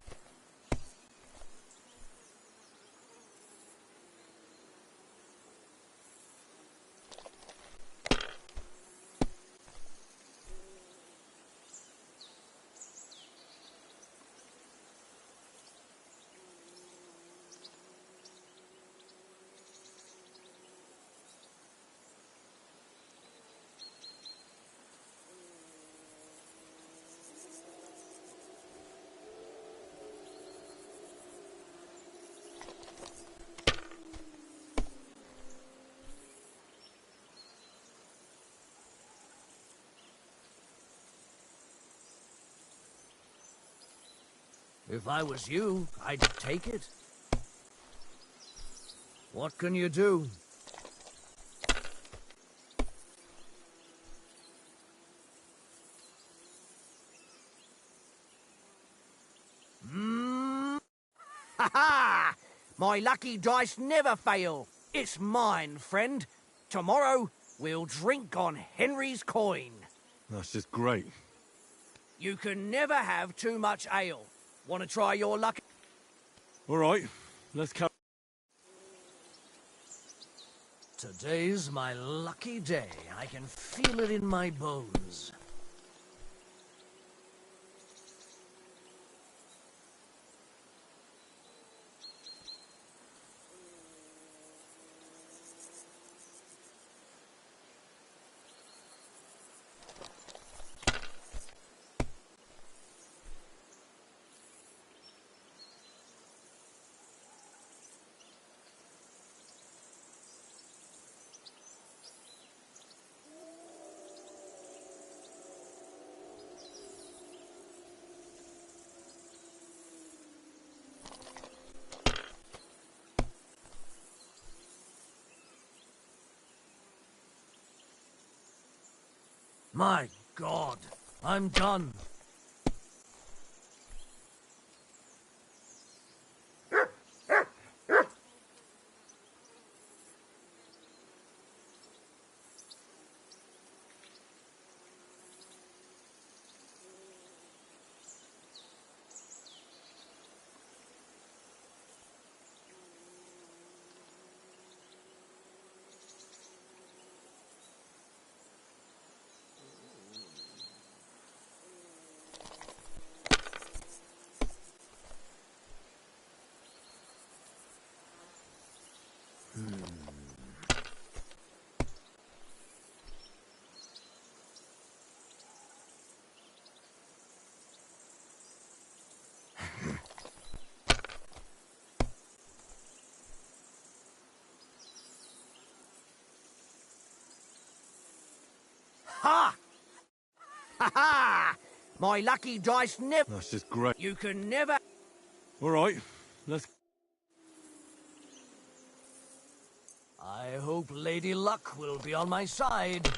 If I was you, I'd take it. What can you do? Ha-ha! My lucky dice never fail. It's mine, friend. Tomorrow, we'll drink on Henry's coin. That's just great. You can never have too much ale. Want to try your luck? All right, let's carry... Today's my lucky day. I can feel it in my bones. My God, I'm done. Ha! Ha ha! My lucky dice never... That's just great. You can never... All right, let's... I hope Lady Luck will be on my side.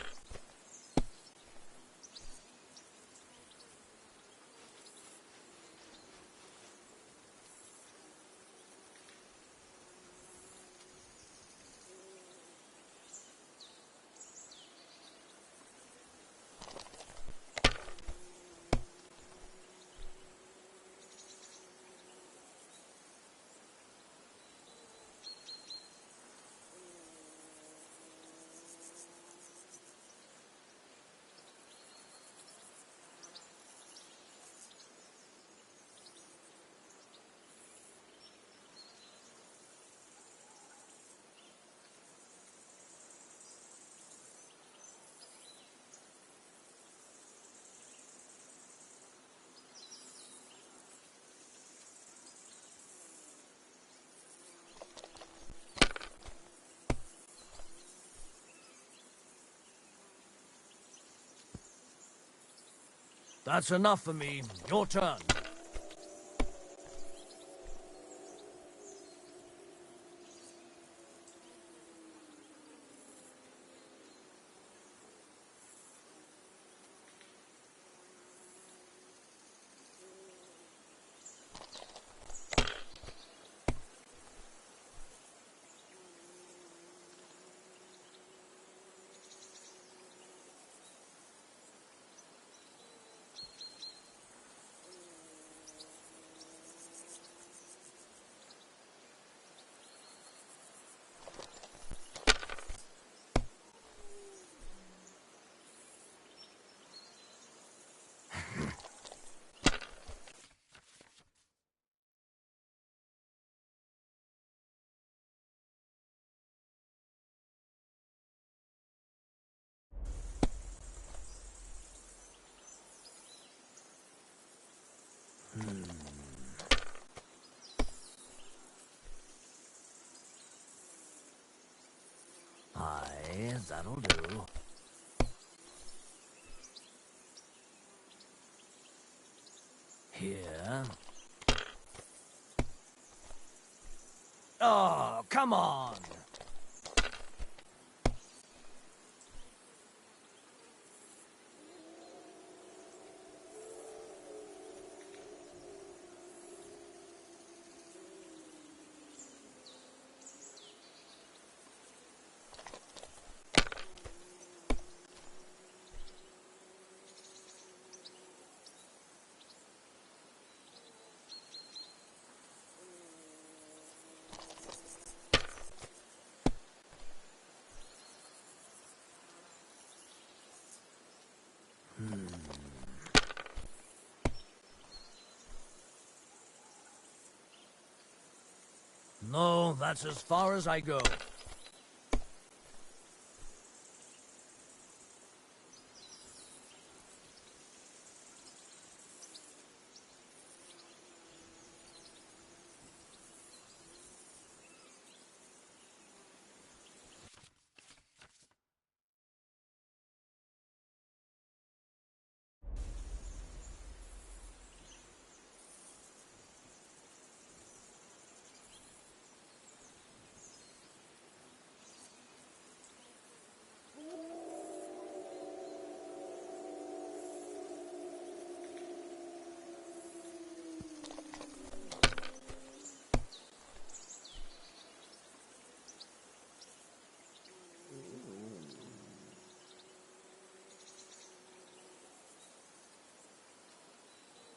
That's enough for me. Your turn. Aye, that'll do. Here. Oh, come on! No, that's as far as I go.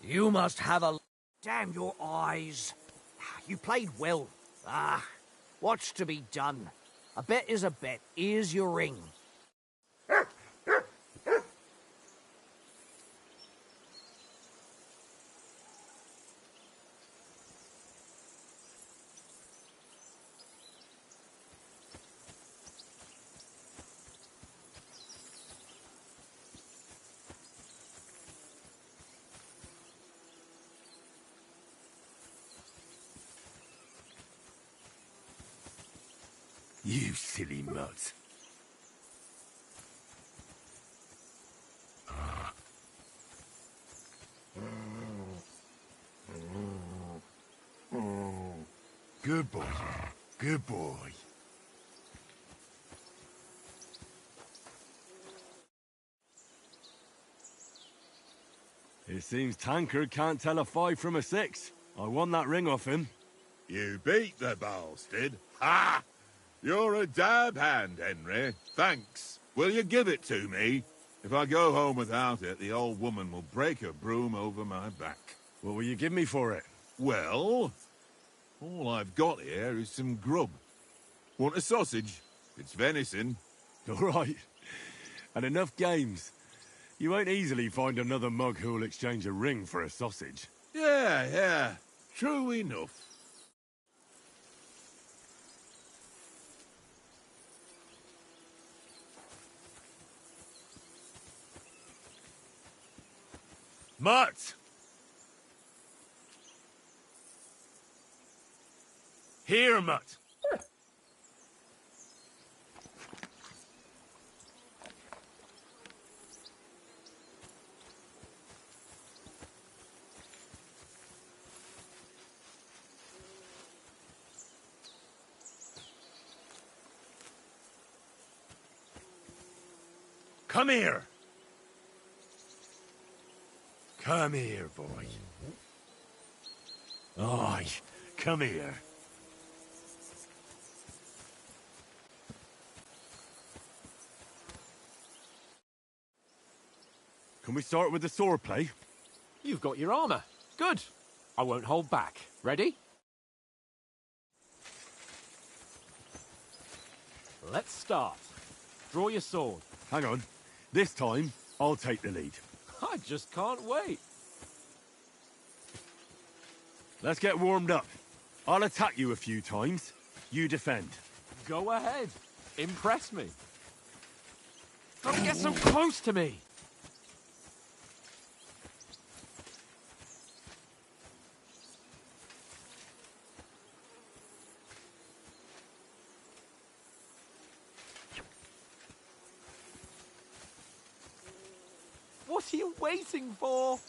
You must have a... Damn your eyes. You played well. What's to be done? A bet is a bet. Here's your ring. You silly mutt. Good boy. Good boy. It seems Tankard can't tell a 5 from a 6. I won that ring off him. You beat the bastard. Ha! You're a dab hand, Henry. Thanks. Will you give it to me? If I go home without it, the old woman will break her broom over my back. What will you give me for it? Well, all I've got here is some grub. Want a sausage? It's venison. All right. And enough games. You won't easily find another mug who'll exchange a ring for a sausage. Yeah. True enough. Mutt! Here, Mutt. Come here. Come here, boy. Aye, come here. Can we start with the sword play? You've got your armor. Good. I won't hold back. Ready? Let's start. Draw your sword. Hang on. This time, I'll take the lead. I just can't wait. Let's get warmed up. I'll attack you a few times. You defend. Go ahead. Impress me. Don't get so close to me. What are you waiting for?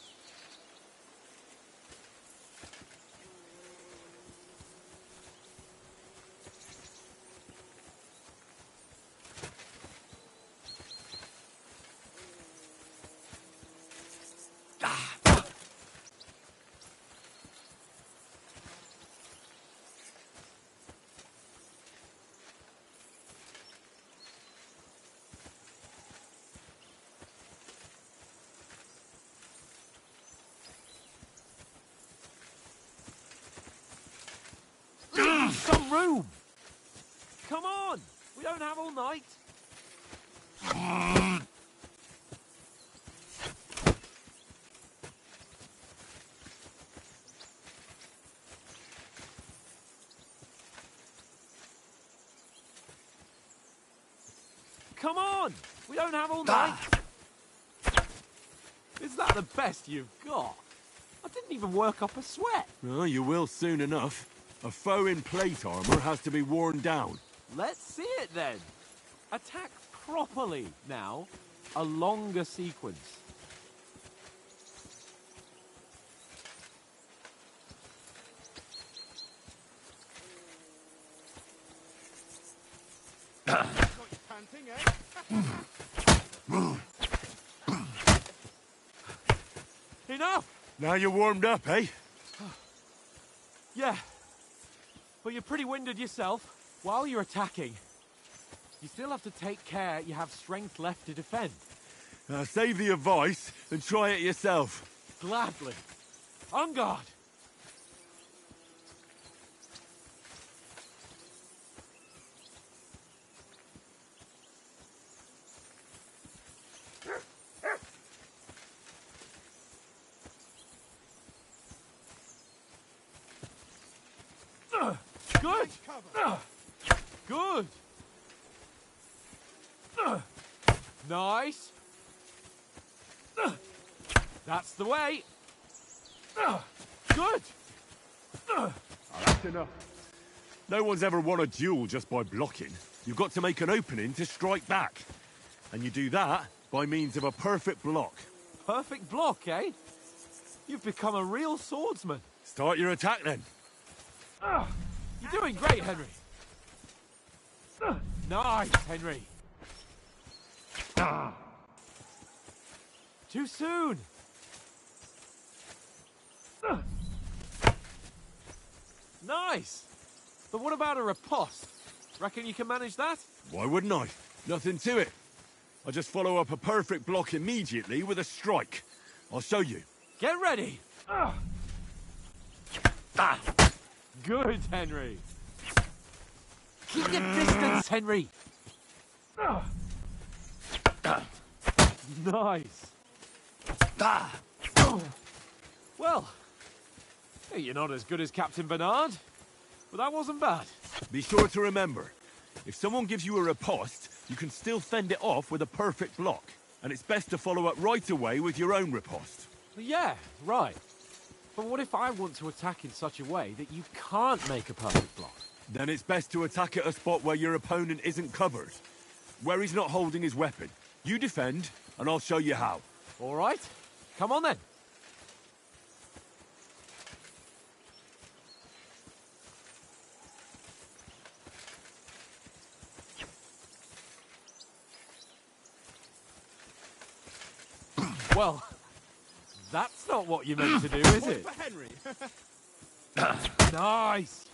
Some room! Come on! We don't have all night. Come on! We don't have all night. Is that the best you've got? I didn't even work up a sweat. Oh, you will soon enough. A foe in plate armor has to be worn down. Let's see it then. Attack properly now. A longer sequence. Enough! Now you're warmed up, eh? Yeah. But you're pretty winded yourself. While you're attacking, you still have to take care you have strength left to defend. Save the advice and try it yourself. Gladly. On guard! Good! Good! Nice! That's the way! Good! That's enough. No one's ever won a duel just by blocking. You've got to make an opening to strike back. And you do that by means of a perfect block. Perfect block, eh? You've become a real swordsman. Start your attack then. You're doing great, Henry. Nice, Henry. Too soon. Nice. But what about a riposte? Reckon you can manage that? Why wouldn't I? Nothing to it. I just follow up a perfect block immediately with a strike. I'll show you. Get ready. Good, Henry. Keep your distance, Henry. Nice. Well, you're not as good as Captain Bernard, but that wasn't bad. Be sure to remember, if someone gives you a riposte, you can still fend it off with a perfect block. And it's best to follow up right away with your own riposte. Yeah, right. But what if I want to attack in such a way that you can't make a perfect block? Then it's best to attack at a spot where your opponent isn't covered. Where he's not holding his weapon. You defend, and I'll show you how. All right. Come on then. Well, that's not what you meant to do, is it? For Henry. Nice.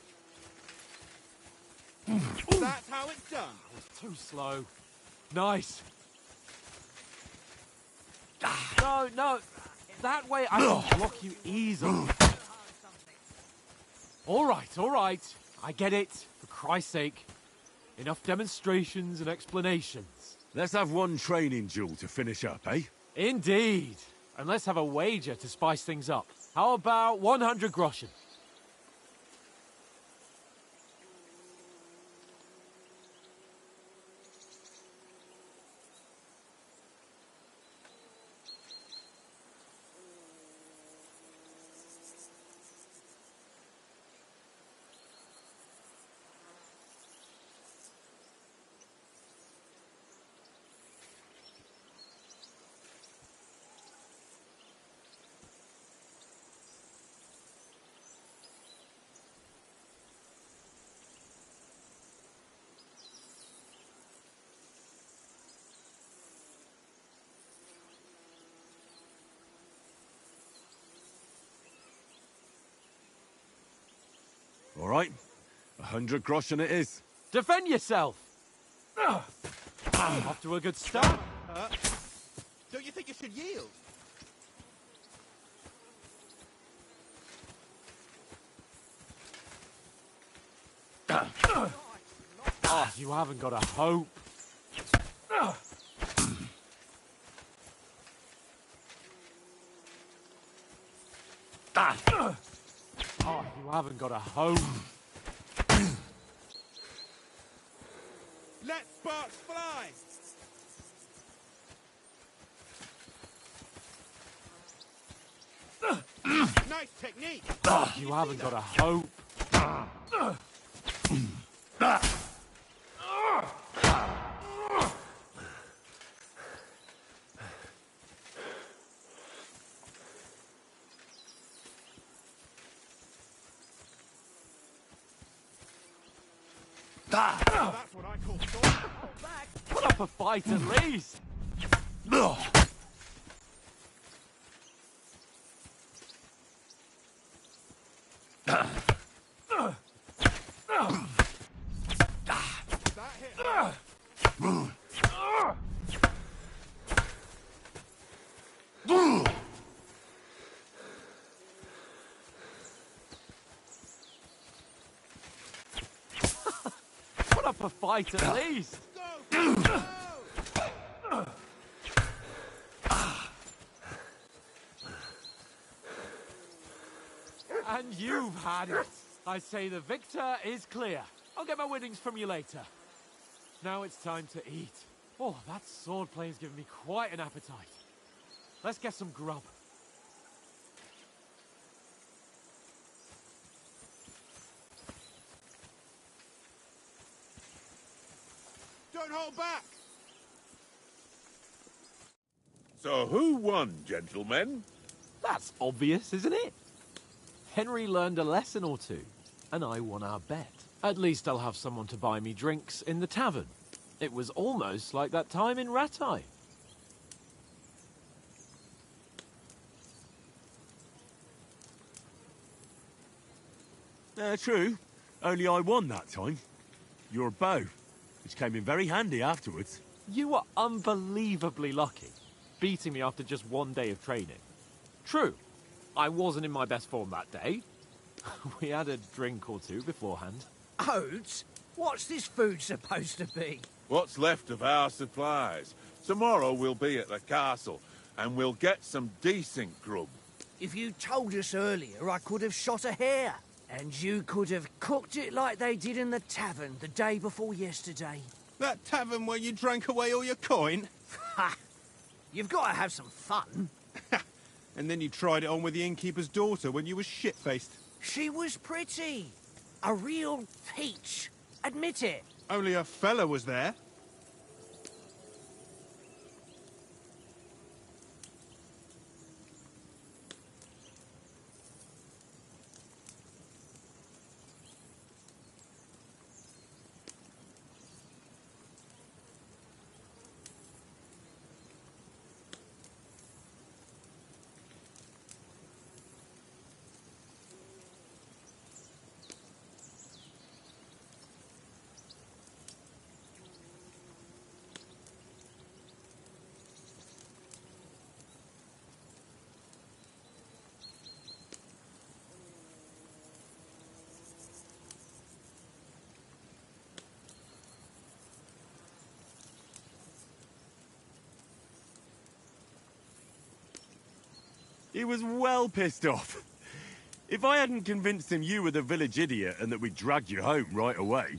That's how it's done. Too slow. Nice. No, no. That way I can block you easily. All right. I get it. For Christ's sake. Enough demonstrations and explanations. Let's have one training duel to finish up, eh? Indeed. And let's have a wager to spice things up. How about 100 groschen? All right. 100 groschen it is. Defend yourself! Off to a good start. Don't you think you should yield? Oh, you haven't got a hope. Oh, you haven't got a hope. Let sparks fly! Nice technique! Oh, you haven't got a hope. That's what I call Put up a fight at least. fight at least. And you've had it. I say the victor is clear. I'll get my winnings from you later. Now it's time to eat. Oh, that swordplay has given me quite an appetite. Let's get some grub. Don't hold back! So who won, gentlemen? That's obvious, isn't it? Henry learned a lesson or two, and I won our bet. At least I'll have someone to buy me drinks in the tavern. It was almost like that time in Rattay. True. Only I won that time. Your bow, which came in very handy afterwards. You were unbelievably lucky, beating me after just one day of training. True, I wasn't in my best form that day. We had a drink or two beforehand. Oates? What's this food supposed to be? What's left of our supplies. Tomorrow we'll be at the castle, and we'll get some decent grub. If you told us earlier, I could have shot a hare. And you could have cooked it like they did in the tavern the day before yesterday. That tavern where you drank away all your coin? Ha! You've got to have some fun. And then you tried it on with the innkeeper's daughter when you were shit-faced. She was pretty. A real peach. Admit it. Only a fella was there. He was well pissed off. If I hadn't convinced him you were the village idiot and that we dragged you home right away...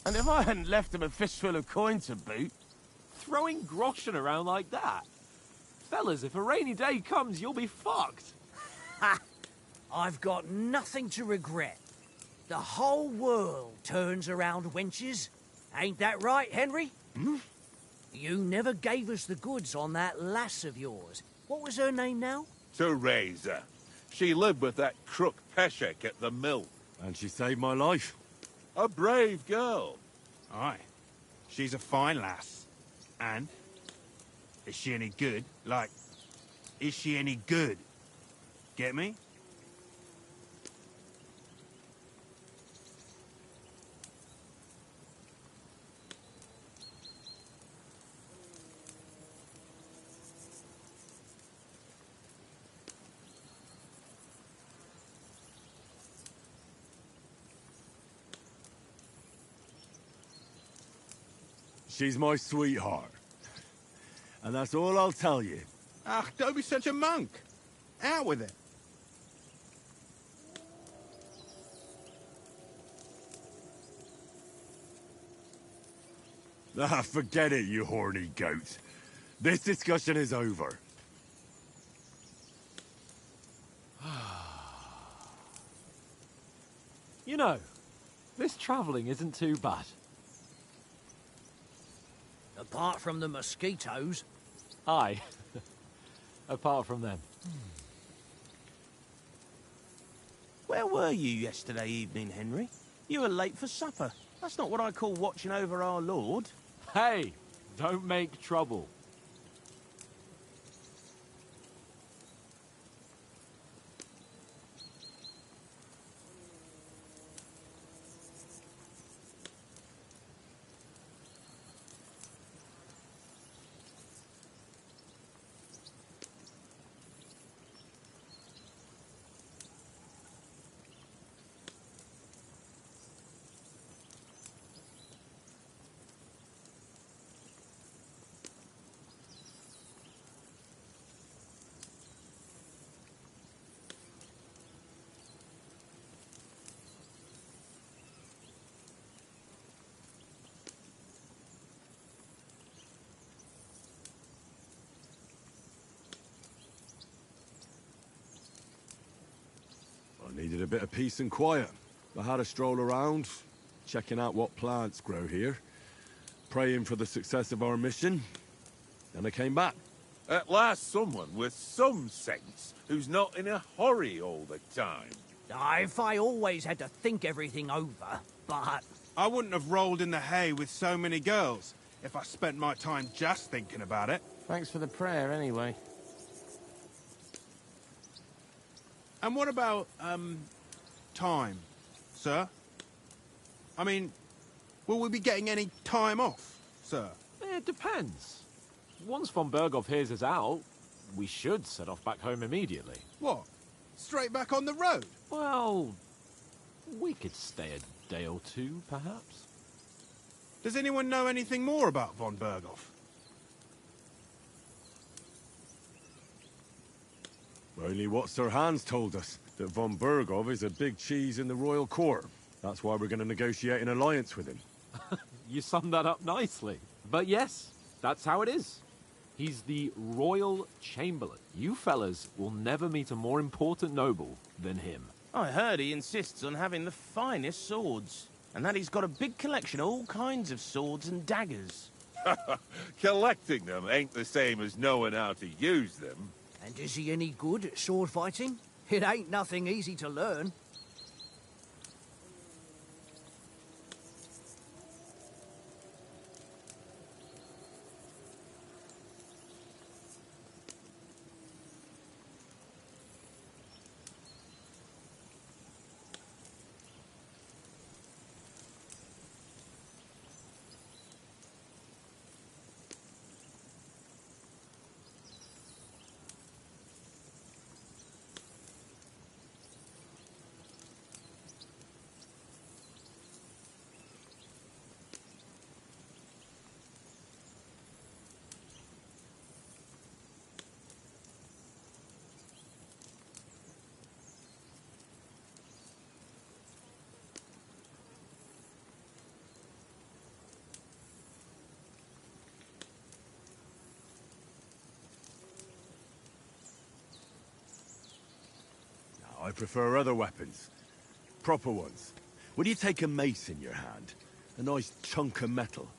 And if I hadn't left him a fistful of coin to boot... Throwing groschen around like that? Fellas, if a rainy day comes, you'll be fucked. Ha! I've got nothing to regret. The whole world turns around wenches. Ain't that right, Henry? Hmm? You never gave us the goods on that lass of yours. What was her name now? Teresa. She lived with that crook Peshek at the mill. And she saved my life. A brave girl. Aye. She's a fine lass. And? Is she any good? Like, is she any good? Get me? She's my sweetheart. And that's all I'll tell you. Ah, don't be such a monk. Out with it. Ah, forget it, you horny goat. This discussion is over. You know, this travelling isn't too bad. Apart from the mosquitoes. Aye. Apart from them. Where were you yesterday evening, Henry? You were late for supper. That's not what I call watching over our lord. Hey, don't make trouble. I needed a bit of peace and quiet. I had a stroll around, checking out what plants grow here, praying for the success of our mission, and I came back. At last someone with some sense, who's not in a hurry all the time. If I always had to think everything over, but... I wouldn't have rolled in the hay with so many girls if I spent my time just thinking about it. Thanks for the prayer, anyway. And what about, time, sir? I mean, will we be getting any time off, sir? It depends. Once von Berghoff hears us out, we should set off back home immediately. What? Straight back on the road? Well, we could stay a day or two, perhaps. Does anyone know anything more about von Berghoff? Only what Sir Hans told us, that von Berghoff is a big cheese in the royal court. That's why we're going to negotiate an alliance with him. You summed that up nicely. But yes, that's how it is. He's the Royal Chamberlain. You fellas will never meet a more important noble than him. I heard he insists on having the finest swords, and that he's got a big collection of all kinds of swords and daggers. Collecting them ain't the same as knowing how to use them. And is he any good at sword fighting? It ain't nothing easy to learn. I prefer other weapons. Proper ones. When you take a mace in your hand, a nice chunk of metal,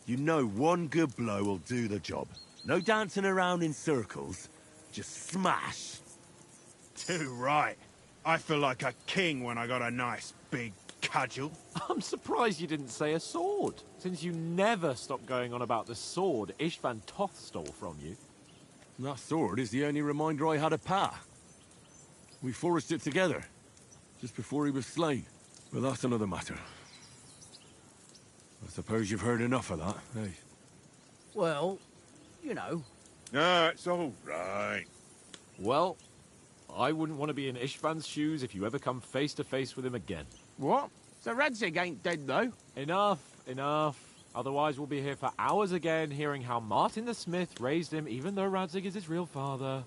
you know one good blow will do the job. No dancing around in circles, just smash. Too right. I feel like a king when I got a nice big cudgel. I'm surprised you didn't say a sword, since you never stop going on about the sword Ishvan Toth stole from you. And that sword is the only reminder I had of Pa. We forged it together, just before he was slain. But that's another matter. I suppose you've heard enough of that, eh? Well, you know. No, it's all right. Well, I wouldn't want to be in Ishvan's shoes if you ever come face to face with him again. What? So Radzig ain't dead, though? Enough, enough. Otherwise we'll be here for hours again hearing how Martin the Smith raised him even though Radzig is his real father.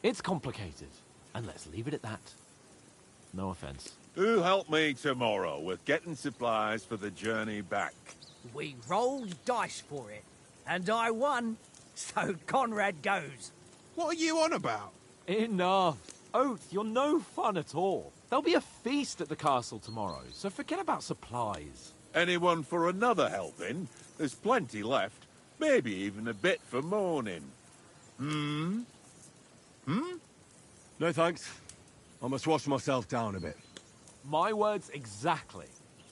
It's complicated. And let's leave it at that. No offense. Who'll help me tomorrow with getting supplies for the journey back? We rolled dice for it, and I won, so Conrad goes. What are you on about? Enough. Oath, you're no fun at all. There'll be a feast at the castle tomorrow, so forget about supplies. Anyone for another helping? There's plenty left. Maybe even a bit for morning. Hmm? No thanks. I must wash myself down a bit. My words exactly.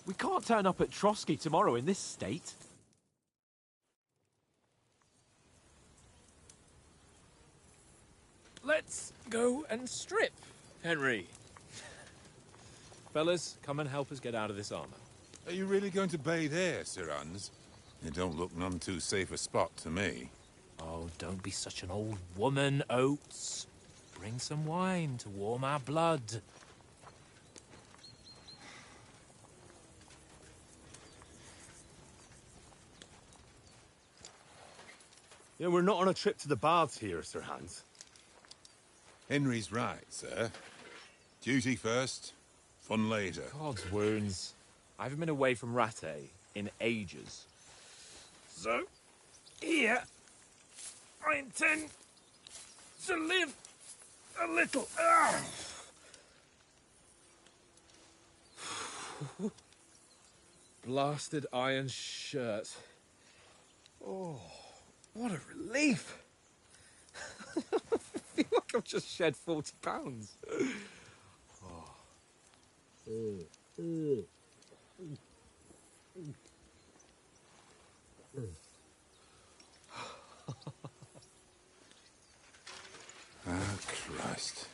We can't turn up at Trotsky tomorrow in this state. Let's go and strip, Henry. Fellas, come and help us get out of this armor. Are you really going to bathe here, Sir Hans? It don't look none too safe a spot to me. Oh, don't be such an old woman, Oates. Bring some wine to warm our blood. Yeah, we're not on a trip to the baths here, Sir Hans. Henry's right, sir. Duty first, fun later. God's wounds. I haven't been away from Rattay in ages. So, here, I intend to live a little. Blasted iron shirt. Oh, what a relief! I feel like I've just shed 40 pounds. Ah, Christ.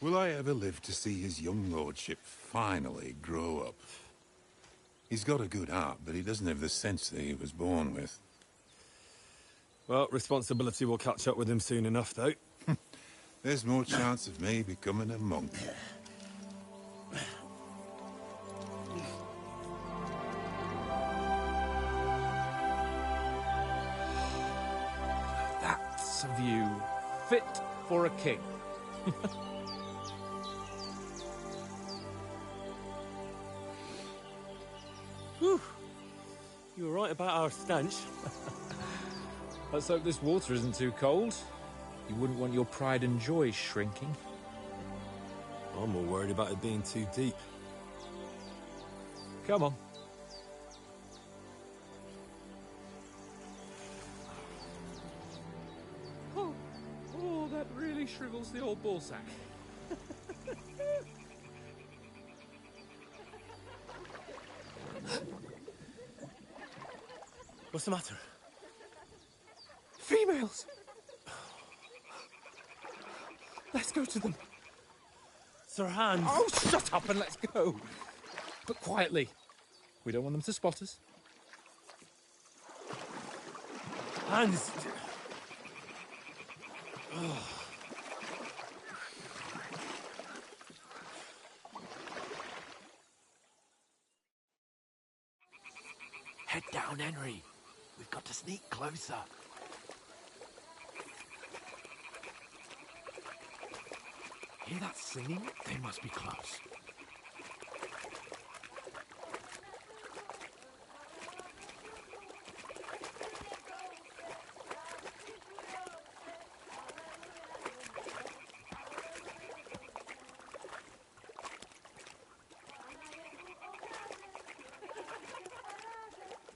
Will I ever live to see his young lordship finally grow up? He's got a good heart, but he doesn't have the sense that he was born with. Well, responsibility will catch up with him soon enough, though. There's more chance of me becoming a monk. That's a view fit for a king. Whew. You were right about our stench. Let's hope this water isn't too cold. You wouldn't want your pride and joy shrinking. I'm more worried about it being too deep. Come on. Oh, that really shrivels the old ballsack. What's the matter? Females! Let's go to them. Sir Hans! Oh, shut up and let's go. But quietly. We don't want them to spot us. Hans! Head down, Henry. We've got to sneak closer. Hear that singing? They must be close.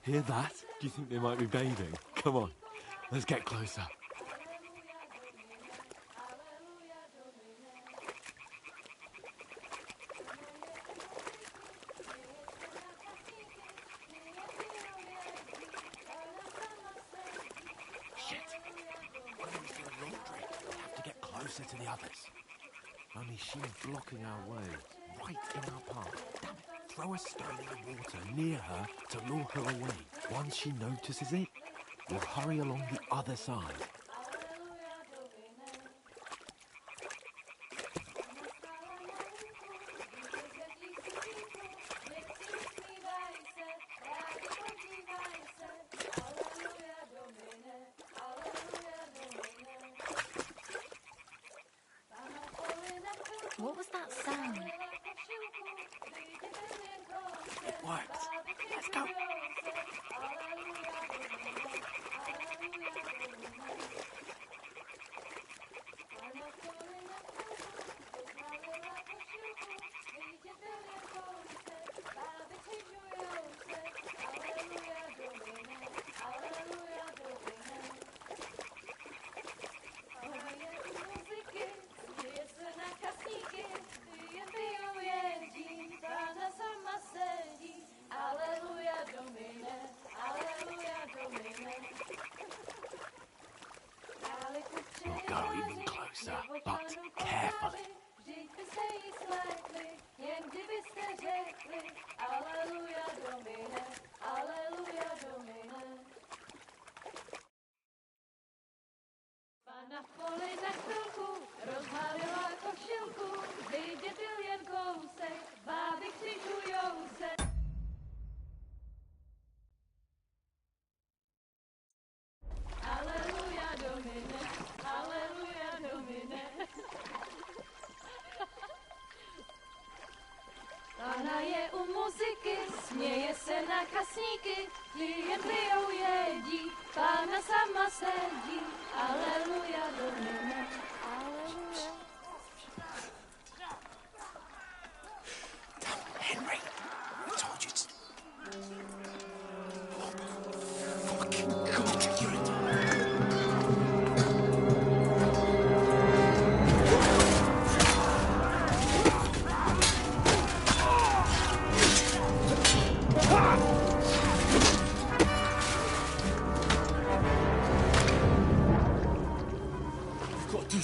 Hear that? Do you think they might be bathing? Come on, let's get closer. Shit! When we see the laundry, we have to get closer to the others. Only she's blocking our way, right in our path. Damn it. Throw a stone in the water near her to lure her away. Once she notices it, we'll hurry along the other side. What was that sound? It worked. Let's go. We'll go even closer, but carefully. Pána je u muziky, směje se na kasníky, klienty jedí, Pána sama sedí, aleluja, domine, aleluja.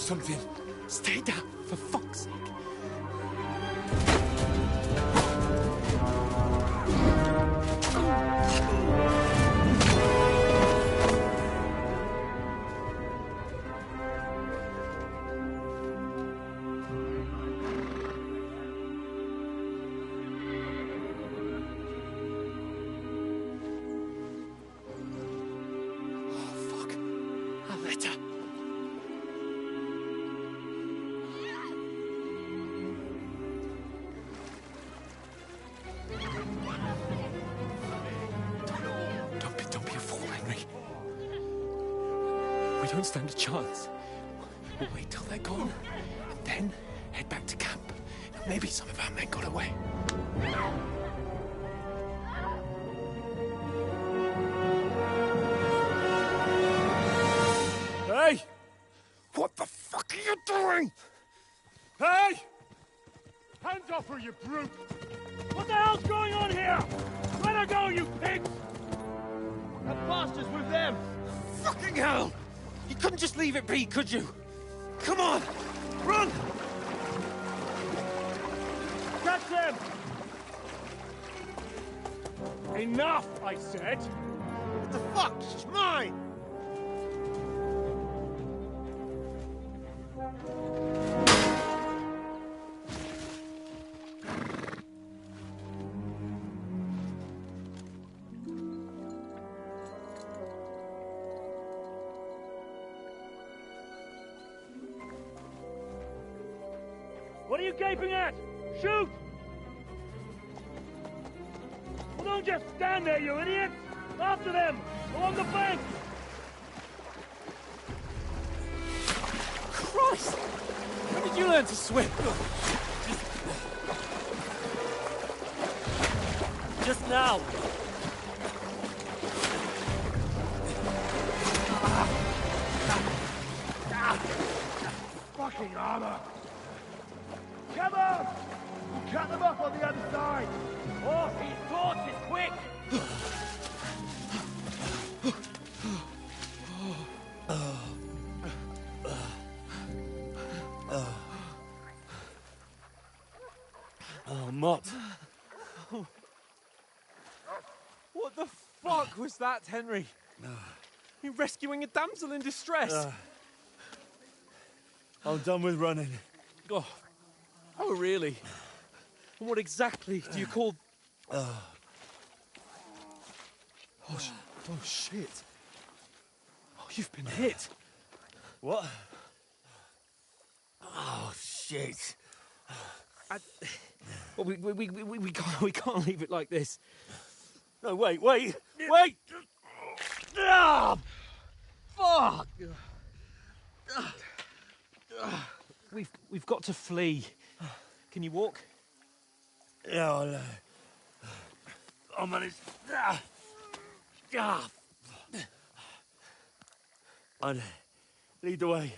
something. Stay down, for fuck's sake. Don't be a fool, Henry. We don't stand a chance. We'll wait till they're gone, and then head back to camp. Maybe some of our men got away. Hey! What the fuck are you doing? Hey! Hands off her, you brute! What the hell's going on here? Let her go, you pigs! That bastard's with them! Fucking hell! You couldn't just leave it be, could you? Come on! Run! Catch them! Enough, I said! What the fuck? She's mine! What are you gaping at? Shoot! Well, don't just stand there, you idiot! After them! Along the bank! Christ! When did you learn to swim? Just now! Fucking armor! Come on! We'll cut them off on the other side! Off these torches, quick! Oh, Mott. What the fuck was that, Henry? You rescuing a damsel in distress? I'm done with running. Oh, really? And what exactly do you call... Oh, shit. Oh, you've been hit. What? Oh, shit. Well, we can't leave it like this. No, wait! Ah! Fuck! We've got to flee. Can you walk? Yeah, I'll manage. I'd lead the way.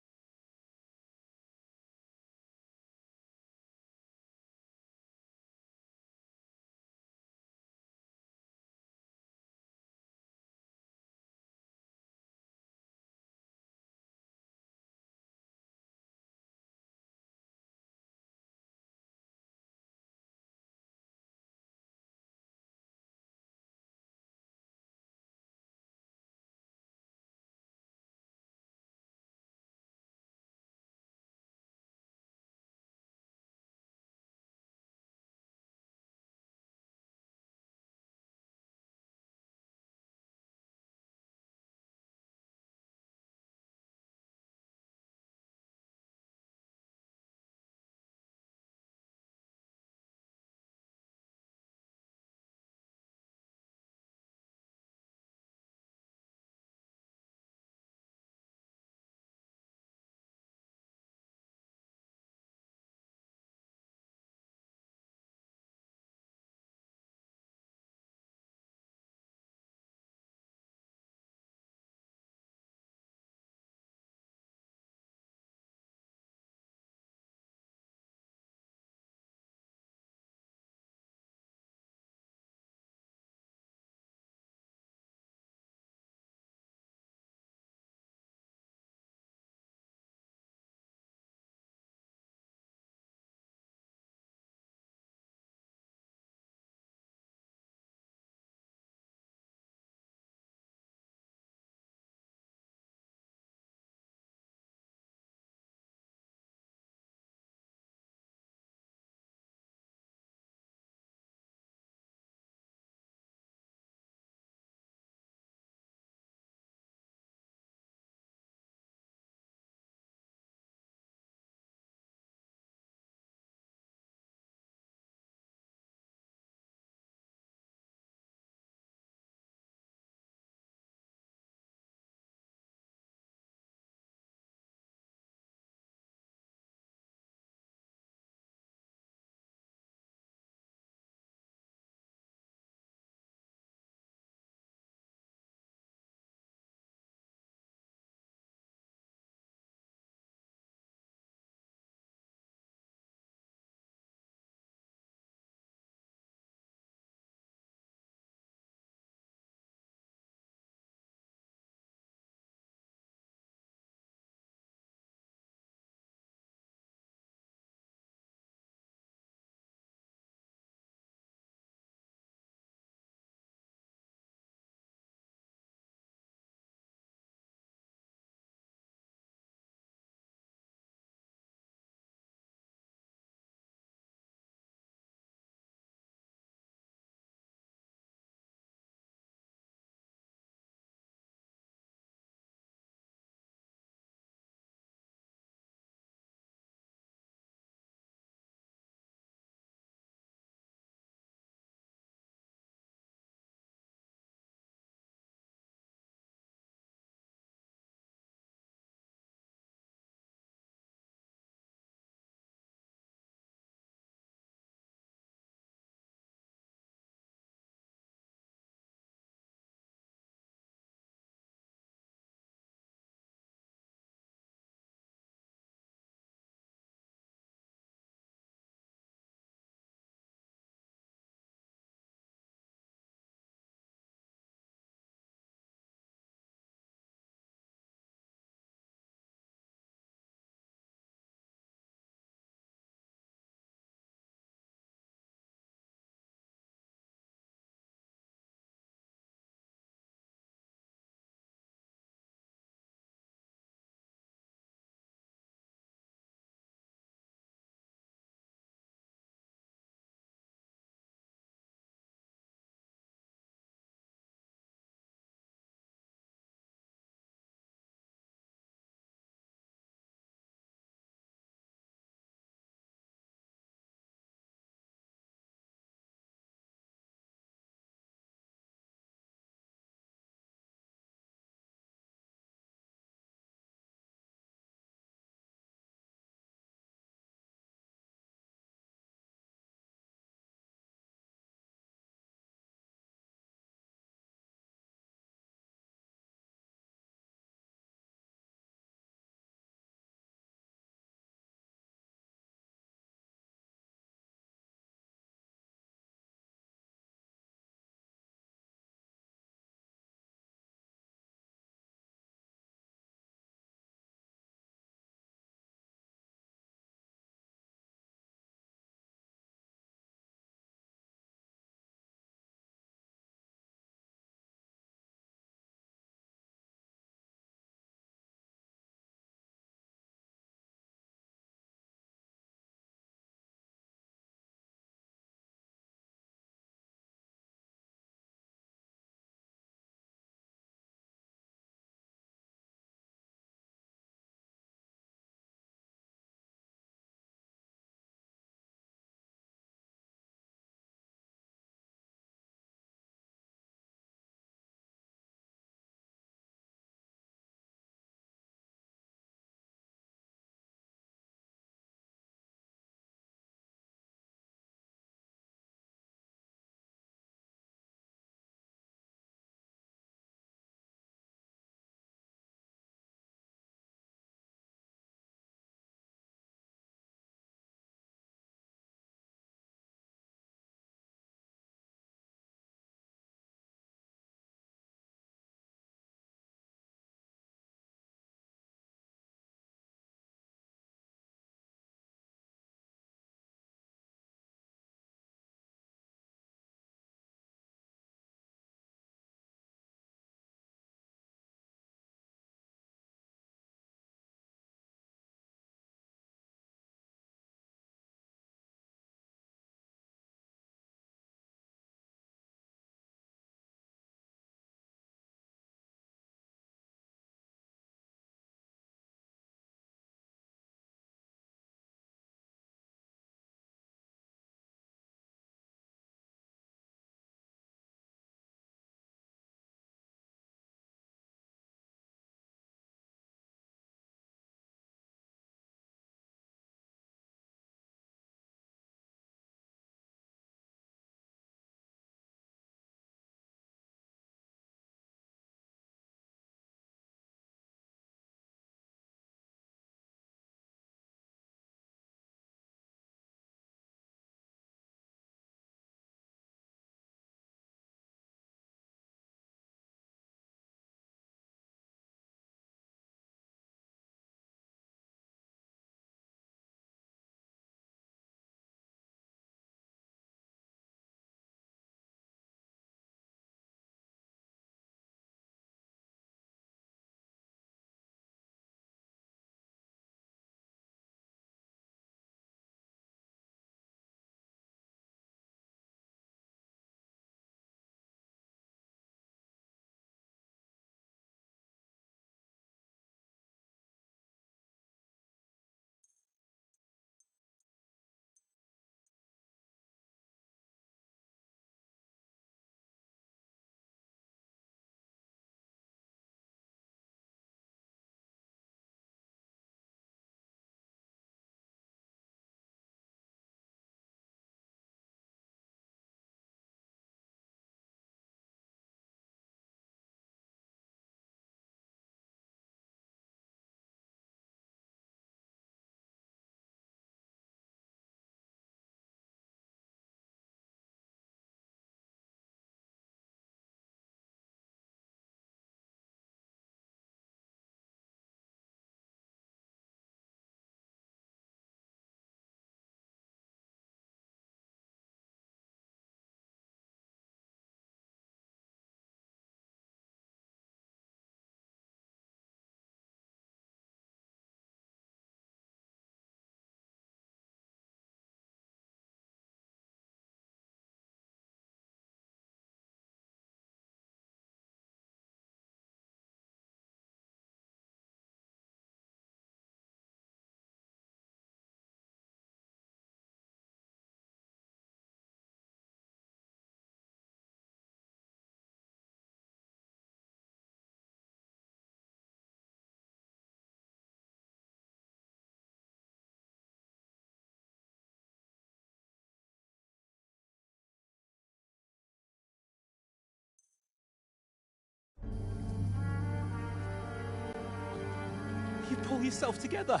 pull yourself together.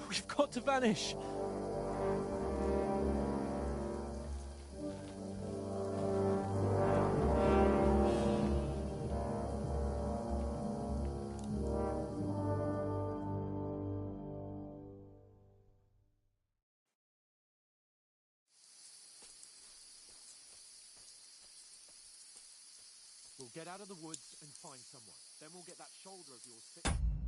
We've got to vanish. We'll get out of the woods and find someone. Then we'll get that shoulder of yours fixed.